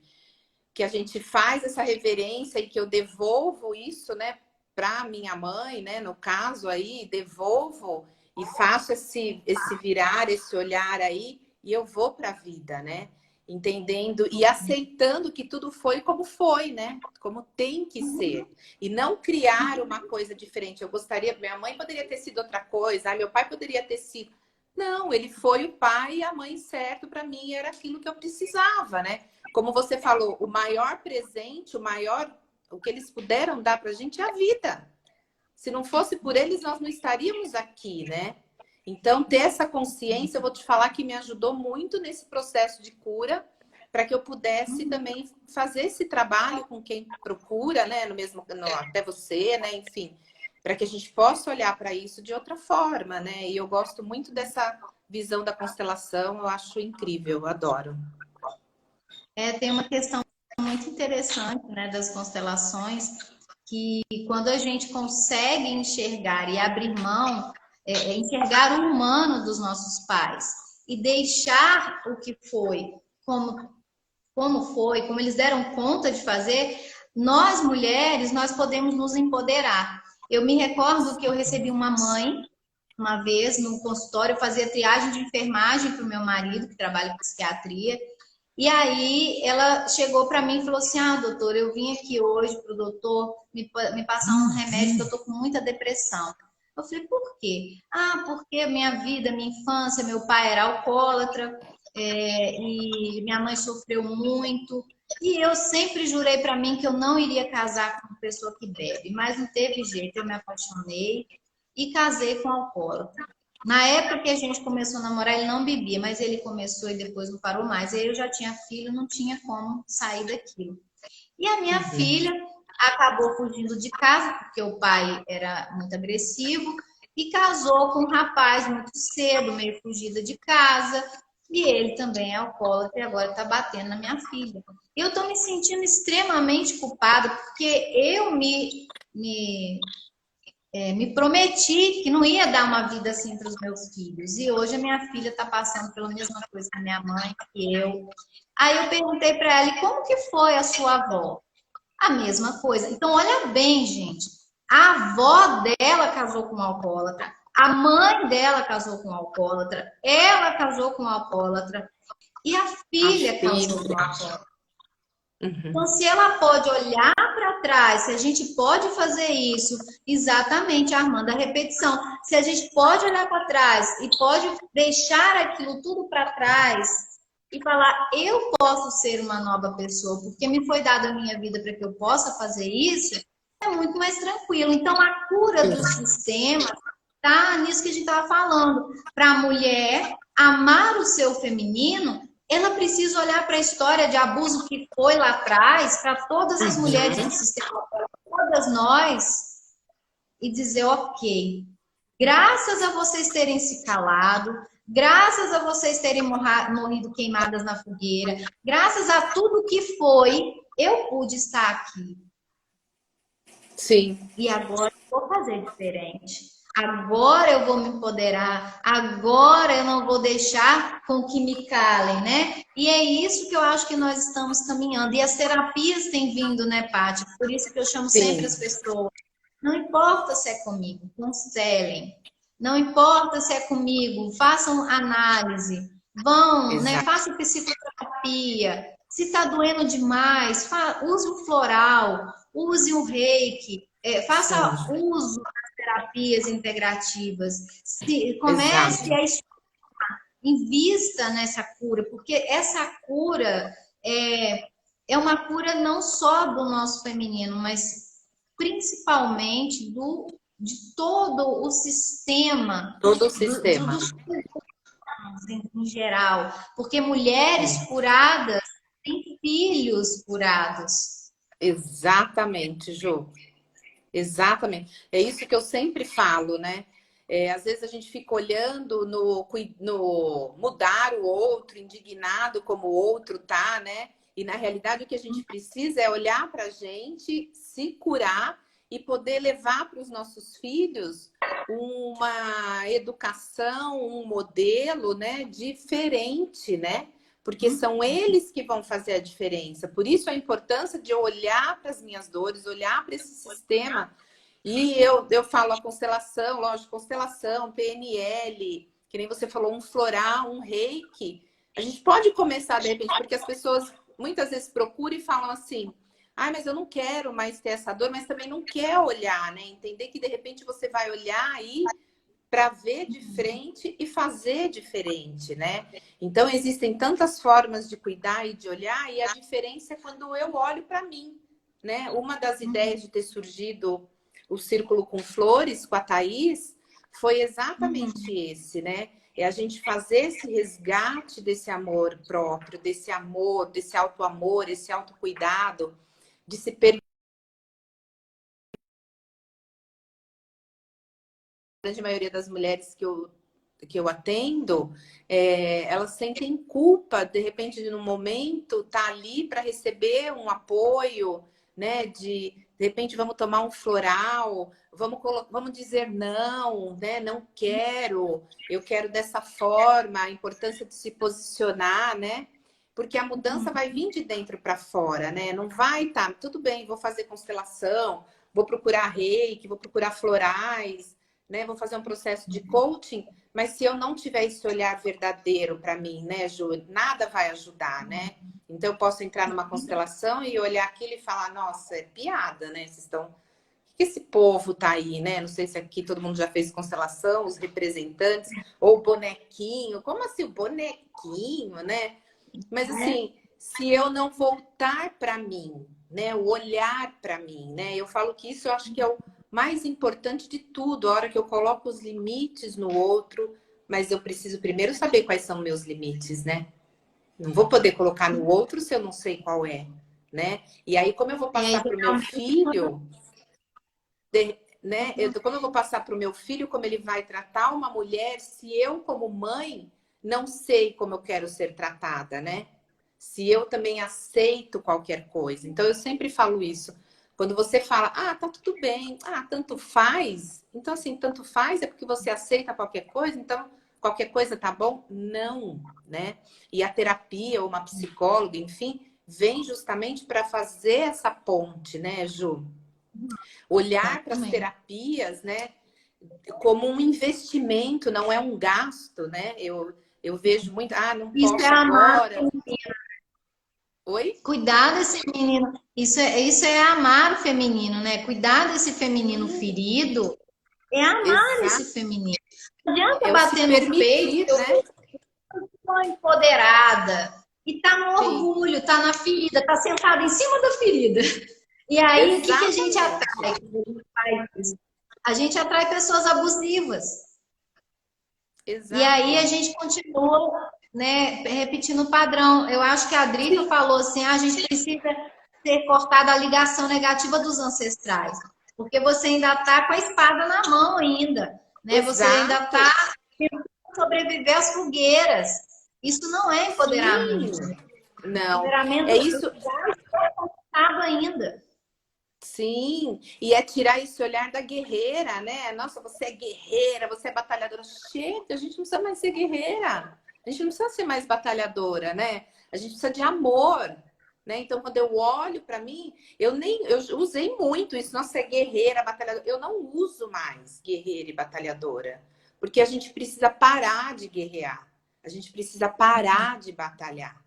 a gente faz essa reverência e que eu devolvo isso, né, para minha mãe, né, no caso aí, devolvo e faço esse virar, esse olhar aí, e eu vou para a vida, né? Entendendo e aceitando que tudo foi como foi, né? Como tem que ser. E não criar uma coisa diferente. Eu gostaria, minha mãe poderia ter sido outra coisa, meu pai poderia ter sido. Não, ele foi o pai e a mãe certo para mim, era aquilo que eu precisava, né? Como você falou, o maior presente, o que eles puderam dar para a gente é a vida. Se não fosse por eles, nós não estaríamos aqui, né? Então, ter essa consciência, eu vou te falar que me ajudou muito nesse processo de cura, para que eu pudesse também fazer esse trabalho com quem procura, né? Até você, né? Enfim, para que a gente possa olhar para isso de outra forma, né? E eu gosto muito dessa visão da constelação, eu acho incrível, eu adoro. tem uma questão muito interessante, né, das constelações, que quando a gente consegue enxergar e abrir mão, enxergar o humano dos nossos pais e deixar o que foi como eles deram conta de fazer, nós mulheres, nós podemos nos empoderar. Eu me recordo que eu recebi uma mãe, uma vez, no consultório, eu fazia triagem de enfermagem para o meu marido, que trabalha com psiquiatria, e aí ela chegou para mim e falou assim, doutor, eu vim aqui hoje para o doutor me passar um remédio que eu estou com muita depressão. Eu falei, por quê? Porque minha vida, minha infância, meu pai era alcoólatra, e minha mãe sofreu muito, e eu sempre jurei para mim que eu não iria casar com uma pessoa que bebe, mas não teve jeito, eu me apaixonei e casei com um alcoólatra. Na época que a gente começou a namorar, ele não bebia, mas ele começou e depois não parou mais. E aí eu já tinha filho, não tinha como sair daquilo. E a minha filha acabou fugindo de casa, porque o pai era muito agressivo, e casou com um rapaz muito cedo, meio fugida de casa. E ele também é alcoólatra e agora está batendo na minha filha. E eu estou me sentindo extremamente culpada, porque eu me prometi que não ia dar uma vida assim para os meus filhos. E hoje a minha filha está passando pela mesma coisa que a minha mãe, que eu. Aí eu perguntei para ela, e como que foi a sua avó? A mesma coisa. Então, olha bem, gente. A avó dela casou com um alcoólatra. A mãe dela casou com um alcoólatra. Ela casou com um alcoólatra. E a filha casou com um alcoólatra. Então, se ela pode olhar para trás, se a gente pode fazer isso, exatamente, Armando, a repetição. Se a gente pode olhar para trás e pode deixar aquilo tudo para trás e falar, eu posso ser uma nova pessoa, porque me foi dada a minha vida para que eu possa fazer isso, é muito mais tranquilo. Então, a cura do sistema está nisso que a gente estava falando. Para a mulher amar o seu feminino, ela precisa olhar para a história de abuso que foi lá atrás, para todas as mulheres do sistema, para todas nós, e dizer, ok, graças a vocês terem se calado, graças a vocês terem morrido queimadas na fogueira, graças a tudo que foi, eu pude estar aqui. Sim. E agora eu vou fazer diferente. Agora eu vou me empoderar, agora eu não vou deixar com que me calem, né? E é isso que eu acho que nós estamos caminhando. E as terapias têm vindo, né, Paty? Por isso que eu chamo sempre as pessoas. Não importa se é comigo, constelem. Não importa se é comigo, façam análise. Vão, né? Façam psicoterapia. Se está doendo demais, use o floral, use o reiki, faça uso terapias integrativas. Comece a estudar, invista nessa cura, porque essa cura é uma cura não só do nosso feminino, mas principalmente de todo o sistema, Todo o sistema. dos em geral, porque mulheres curadas têm filhos curados. Exatamente, Ju. Exatamente. É isso que eu sempre falo, né? Às vezes a gente fica olhando no mudar o outro, indignado como o outro tá, né? E na realidade o que a gente precisa é olhar para a gente, se curar e poder levar para os nossos filhos uma educação, um modelo, né, diferente, né? Porque são eles que vão fazer a diferença. Por isso a importância de eu olhar para as minhas dores, olhar para esse sistema. E eu falo a constelação, lógico, constelação, PNL, que nem você falou, um floral, um reiki. A gente pode começar de repente, porque as pessoas muitas vezes procuram e falam assim: ah, mas eu não quero mais ter essa dor, mas também não quer olhar, né? Entender que de repente você vai olhar aí para ver de frente e fazer diferente, né? Então existem tantas formas de cuidar e de olhar, e a diferença é quando eu olho para mim, né? Uma das ideias de ter surgido o Círculo com Flores com a Thaís foi exatamente esse, né? É a gente fazer esse resgate desse amor próprio, desse amor, desse auto-amor, esse autocuidado, de se permitir. A grande maioria das mulheres que eu atendo, elas sentem culpa, de repente, num momento, tá ali para receber um apoio, né? De repente, vamos tomar um floral, vamos dizer não, né? Não quero, eu quero dessa forma, a importância de se posicionar, né? Porque a mudança vai vir de dentro para fora, né? Não vai tudo bem, vou fazer constelação, vou procurar reiki, vou procurar florais, né? Vou fazer um processo de coaching, mas se eu não tiver esse olhar verdadeiro para mim, né, Ju, nada vai ajudar, né? Então eu posso entrar numa constelação e olhar aquilo e falar: nossa, é piada, né? Vocês estão. Por que esse povo tá aí, né? Não sei se aqui todo mundo já fez constelação, os representantes, ou bonequinho. Como assim, o bonequinho, né? Mas assim, se eu não voltar para mim, né, o olhar para mim, né? Eu falo que isso eu acho que é o mais importante de tudo, a hora que eu coloco os limites no outro, mas eu preciso primeiro saber quais são meus limites, né? Não vou poder colocar no outro se eu não sei qual é, né? E aí, como eu vou É, passar para o meu filho, né? Como eu vou passar para o meu filho, como ele vai tratar uma mulher, se eu, como mãe, não sei como eu quero ser tratada, né? Se eu também aceito qualquer coisa. Então, eu sempre falo isso. Quando você fala, ah, tá tudo bem, ah, tanto faz. Então, assim, tanto faz é porque você aceita qualquer coisa, então qualquer coisa tá bom? Não, né? E a terapia, ou uma psicóloga, enfim, vem justamente para fazer essa ponte, né, Ju? Olhar para as exatamente. terapias, né, como um investimento, não é um gasto, né? Eu vejo muito, ah, não Isso é posso amar. agora. Oi? Cuidar desse menino, isso é amar o feminino, né? Cuidar desse feminino Sim, ferido é amar esse exato. feminino. Não adianta É o se bater no peito permitir, que eu né? sou empoderada e tá no Sim, orgulho, tá na ferida, tá sentada em cima da ferida. E aí, o que que a gente exatamente. atrai? A gente atrai pessoas abusivas. E aí a Exato. gente continua, né, repetindo o padrão. Eu acho que a Drica Sim, falou assim: a gente precisa ter cortado a ligação negativa dos ancestrais, porque você ainda está com a espada na mão ainda, né? Você ainda exato. está tentando sobreviver às fogueiras. Isso não é Sim. empoderamento. Não. Empoderamento É isso. está ainda. Sim. E é tirar esse olhar da guerreira, né? Nossa, você é guerreira, você é batalhadora. Chega, a gente não precisa mais ser guerreira. A gente não precisa ser mais batalhadora, né? A gente precisa de amor. Né? Então, quando eu olho para mim, eu usei muito isso, nossa, é guerreira, batalhadora. Eu não uso mais guerreira e batalhadora, porque a gente precisa parar de guerrear, a gente precisa parar de batalhar,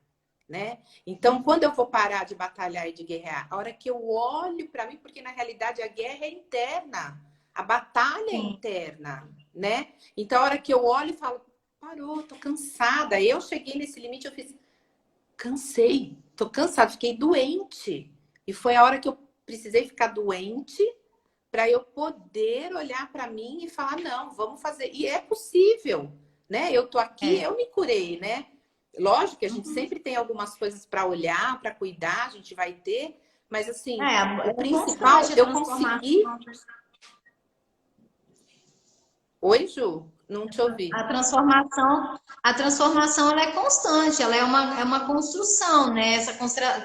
né? Então, quando eu vou parar de batalhar e de guerrear, a hora que eu olho para mim, porque na realidade a guerra é interna, a batalha é Sim, interna, né? Então, a hora que eu olho e falo, parou, tô cansada. Eu cheguei nesse limite, eu fiz, cansei, tô cansada, fiquei doente. E foi a hora que eu precisei ficar doente para eu poder olhar para mim e falar, não, vamos fazer. E é possível, né? Eu tô aqui, eu me curei, né? Lógico que a gente sempre tem algumas coisas para olhar, para cuidar, a gente vai ter, mas assim, o principal, eu consegui. Oi, Ju, não te ouvi. A transformação ela é constante, ela é uma construção, né? Essa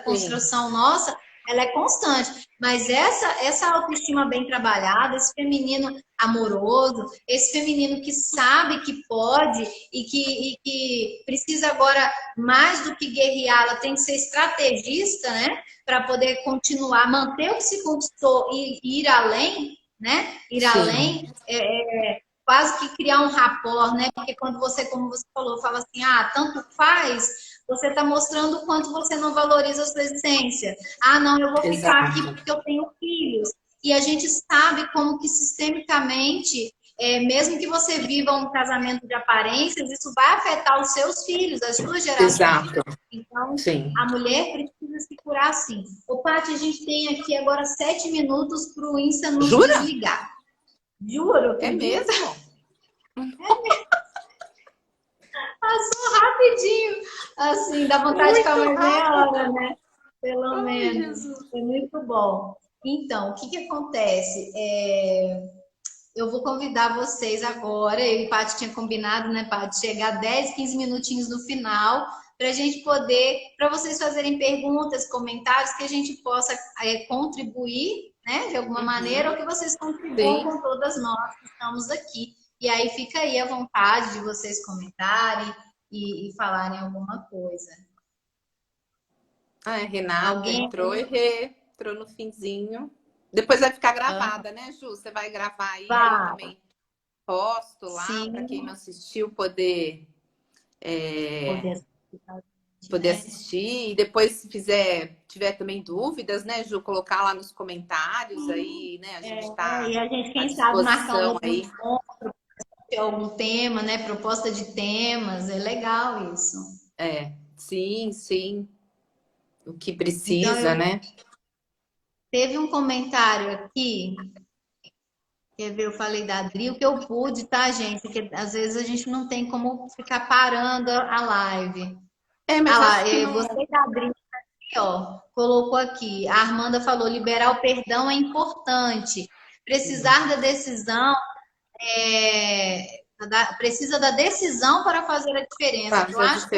construção nossa, ela é constante. Mas essa autoestima bem trabalhada, esse feminino amoroso, esse feminino que sabe que pode e que precisa agora, mais do que guerrear, ela tem que ser estrategista, né? Para poder continuar, manter o que se conquistou e ir além, né? Ir além. Quase que criar um rapport, né? Porque quando você, como você falou, fala assim, tanto faz, você está mostrando o quanto você não valoriza a sua essência. Não, eu vou ficar aqui porque eu tenho filhos. E a gente sabe como que sistemicamente, mesmo que você viva um casamento de aparências, isso vai afetar os seus filhos, as suas gerações. Exato. Então, sim. A mulher precisa se curar sim. Ô, Paty, a gente tem aqui agora 7 minutos para o Insta nos desligar. Juro. É mesmo? Passou rapidinho. Assim, dá vontade de ficar mais meia hora, né? Pelo menos. É muito bom. Então, o que acontece? Eu vou convidar vocês agora, eu e Paty tinha combinado, né, Paty, chegar 10, 15 minutinhos no final, para a gente poder, para vocês fazerem perguntas, comentários, que a gente possa contribuir, né, de alguma maneira, ou que vocês contribuam com todas nós que estamos aqui. E aí fica aí a vontade de vocês comentarem e falarem alguma coisa. Renata entrou no finzinho. Depois vai ficar gravada, né, Ju? Você vai gravar aí, eu também posto lá, para quem não assistiu poder assistir. E depois, se tiver também dúvidas, né, Ju, colocar lá nos comentários aí, né? A gente tá e a gente, quem sabe, marcar um aí. encontro, algum tema, né? Proposta de temas, é legal isso. Sim. O que precisa, né? Teve um comentário aqui, quer ver, eu falei da Adri, o que eu pude, tá, gente? Porque às vezes a gente não tem como ficar parando a live. Mas acho que não... Gostei da Adri aqui, ó, colocou aqui, a Armanda falou, liberar o perdão é importante. Precisar da decisão, precisa da decisão para fazer a diferença. Eu acho que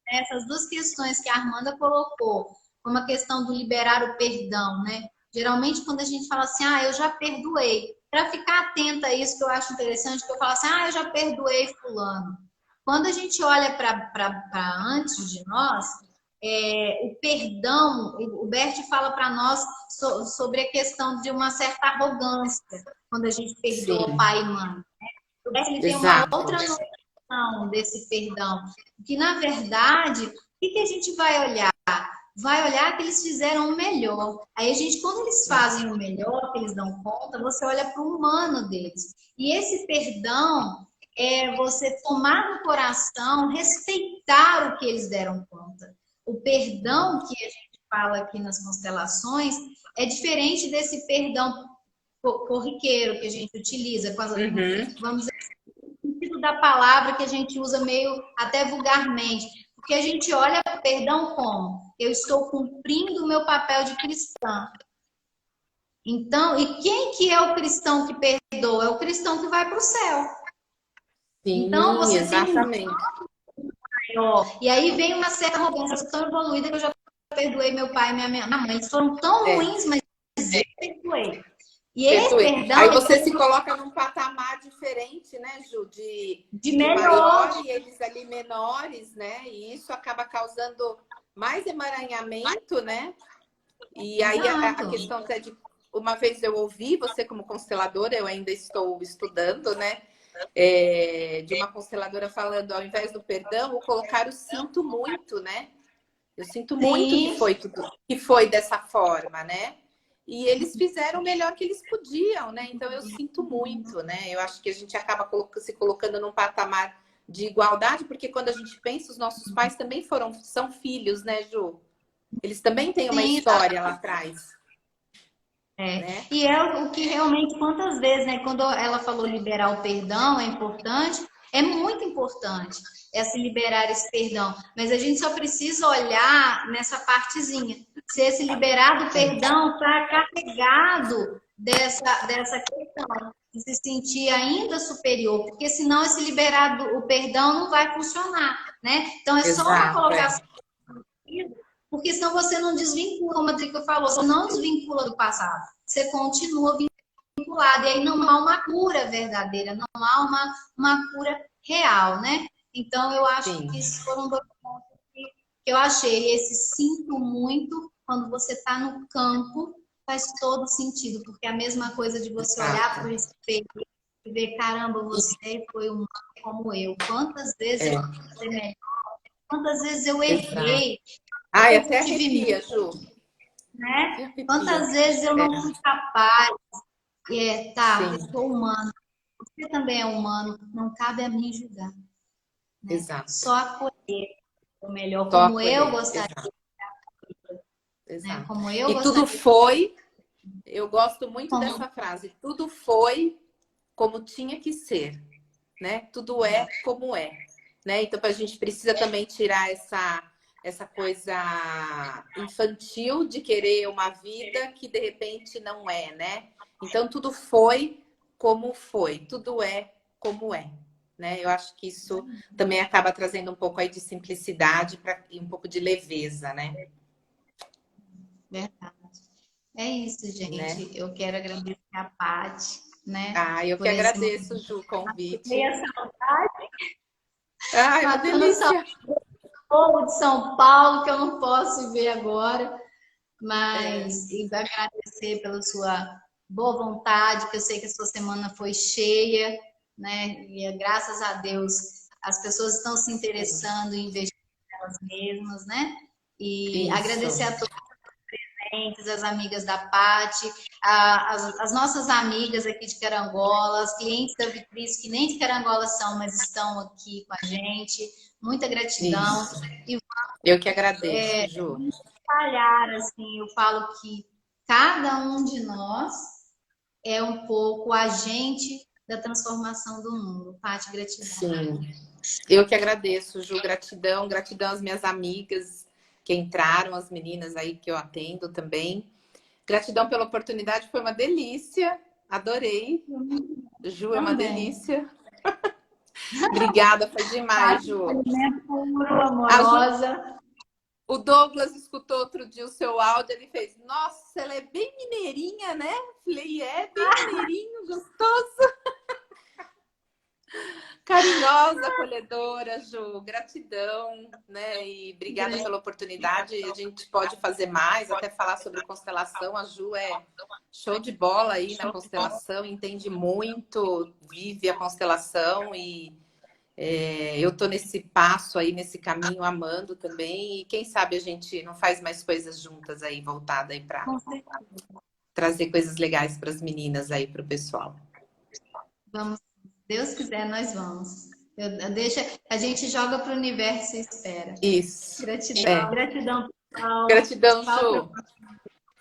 essas duas questões que a Armanda colocou, como a questão do liberar o perdão, né? Geralmente, quando a gente fala assim, eu já perdoei, para ficar atenta a isso, que eu acho interessante, que eu falo assim, eu já perdoei fulano. Quando a gente olha para antes de nós, o perdão, o Bert fala para nós sobre a questão de uma certa arrogância, quando a gente perdoa pai e mãe. Né? O Bert ele tem uma outra noção desse perdão, que na verdade, o que a gente vai olhar? Vai olhar que eles fizeram o melhor. Aí a gente, quando eles fazem o melhor, que eles dão conta, você olha para o humano deles. E esse perdão é você tomar no coração, respeitar o que eles deram conta. O perdão que a gente fala aqui nas constelações é diferente desse perdão corriqueiro que a gente utiliza. Vamos dizer, no sentido da palavra que a gente usa meio até vulgarmente. Porque a gente olha para o perdão como? Eu estou cumprindo o meu papel de cristã. Então, e quem que é o cristão que perdoa? É o cristão que vai para o céu. Sim, então, você exatamente. E aí vem uma certa arrogância tão evoluída que eu já perdoei meu pai e minha mãe. Eles foram tão ruins, mas eu perdoei. E esse perdão... Aí você se coloca num patamar diferente, né, Ju? De maior e eles ali menores, né? E isso acaba causando mais emaranhamento, né? E aí a questão até de... Uma vez eu ouvi, você como consteladora, eu ainda estou estudando, né? De uma consteladora falando, ao invés do perdão, vou colocar o sinto muito, né? Eu sinto muito que foi dessa forma, né? E eles fizeram o melhor que eles podiam, né? Então eu sinto muito, né? Eu acho que a gente acaba se colocando num patamar de igualdade, porque quando a gente pensa, os nossos pais também são filhos, né, Ju? Eles também têm uma história lá atrás. né? E é o que realmente, quantas vezes, né? Quando ela falou liberar o perdão é importante, é muito importante essa liberar esse perdão. Mas a gente só precisa olhar nessa partezinha. Se esse liberar do perdão está carregado dessa questão de se sentir ainda superior, porque senão esse liberar o perdão não vai funcionar, né? Então é só uma Exato, colocação, porque senão você não desvincula, como a Drica falou, você não desvincula do passado, você continua vinculado, e aí não há uma cura verdadeira, não há uma cura real, né? Então eu acho sim, que esses foram dois pontos que eu achei. Esse sinto muito, quando você está no campo, faz todo sentido, porque é a mesma coisa de você olhar para o exato. espelho e ver, caramba, você foi humano como eu. Quantas vezes eu É, quis ser melhor, quantas vezes eu exato. errei, Ai, eu até tive medo, arrepia, Ju. né? Até arrepia. Quantas vezes eu É, não fui capaz. Tá, eu sim, sou humano, você também é humano, não cabe a mim julgar, né? exato. Só acolher o melhor, Só como eu acolher, gostaria, exato, né? exato. Como eu E tudo gostaria. foi, eu gosto muito Como... dessa frase, tudo foi como tinha que ser, né? Tudo é como é, né? Então a gente precisa também tirar essa coisa infantil de querer uma vida que de repente não é, né? Então tudo foi, tudo é como é, né? Eu acho que isso também acaba trazendo um pouco aí de simplicidade e um pouco de leveza, né? Verdade. É isso, Né? gente. Eu quero agradecer a Paty, né? Ah, eu que Por esse momento. agradeço, Ju, o convite. Essa saudade, Ah, é uma matando a saudade delícia. do povo de São Paulo, que eu não posso ver agora. É, Mas e agradecer pela sua boa vontade, que eu sei que a sua semana foi cheia, né? E graças a Deus as pessoas estão se sim. interessando em investir nelas mesmas, né? E Isso. agradecer a todos os clientes, as amigas da Pati, as nossas amigas aqui de Carangola, os clientes da Vitris, que nem de Carangola são, mas estão aqui com a gente. Muita gratidão. Isso. E Eu que agradeço, Ju. espalhar, assim, eu falo que cada um de nós é um pouco agente da transformação do mundo. Pati, gratidão. Sim. Eu que agradeço, Ju. Gratidão, gratidão às minhas amigas que entraram, as meninas aí que eu atendo também. Gratidão pela oportunidade, foi uma delícia. Adorei. Ju, é uma Também. delícia. Obrigada, foi demais, Pati, Ju. acolhimento puro, A Ju, amorosa. o Douglas escutou outro dia o seu áudio, ele fez, nossa, ela é bem mineirinha, né? Falei, é, bem mineirinho, gostoso. Carinhosa, acolhedora, Ju, gratidão, né? E obrigada pela oportunidade. A gente pode fazer mais, até falar sobre constelação. A Ju é show de bola aí na constelação, entende muito, vive a constelação e eu tô nesse passo aí, nesse caminho, amando também. E quem sabe a gente não faz mais coisas juntas aí, voltada aí para Com certeza. trazer coisas legais para as meninas aí, para o pessoal. Vamos, se Deus quiser, nós vamos. Deixa, a gente joga para o universo e espera. Isso. Gratidão, É. gratidão, pessoal. Gratidão, Tchau, Ju.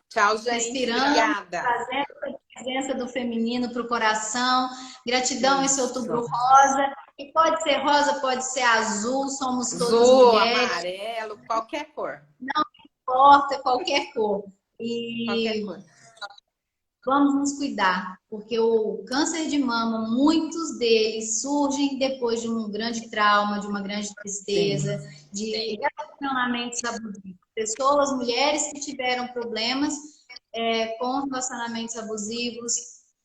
Tchau, gente. respirando, Obrigada. trazendo a presença do feminino para o coração. Gratidão esse Isso. outubro rosa. E pode ser rosa, pode ser azul, somos todas Azul, mulheres, amarelo, qualquer cor. não importa qualquer cor. Qualquer E cor. vamos nos cuidar, porque o câncer de mama, muitos deles surgem depois de um grande trauma, de uma grande Sim. tristeza, de relacionamentos abusivos. Pessoas, mulheres que tiveram problemas com relacionamentos abusivos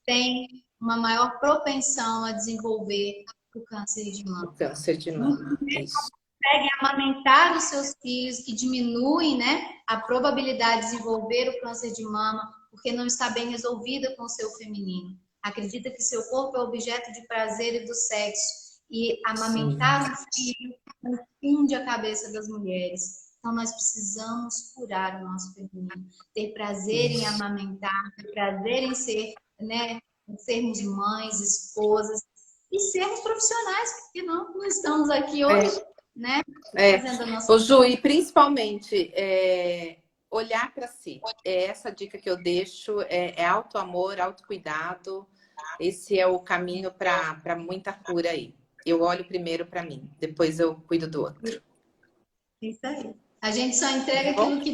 têm uma maior propensão a desenvolver o câncer de O mama. câncer de mama. Isso. Conseguem amamentar os seus filhos, que diminuem, né, a probabilidade de desenvolver o câncer de mama, porque não está bem resolvida com o seu feminino. Acredita que seu corpo é objeto de prazer e do sexo. E Sim. amamentar um filho confunde a cabeça das mulheres. Então, nós precisamos curar o nosso feminino. Ter prazer em Isso. amamentar, ter prazer em ser, né, em sermos mães, esposas e sermos profissionais, porque não estamos aqui hoje, né? É. Fazendo a nossa. Ô, Ju, e principalmente, olhar para si. É essa dica que eu deixo, é auto-amor, autocuidado. Esse é o caminho para muita cura aí. Eu olho primeiro para mim, depois eu cuido do outro. Isso aí. A gente só entrega Tá bom? aquilo que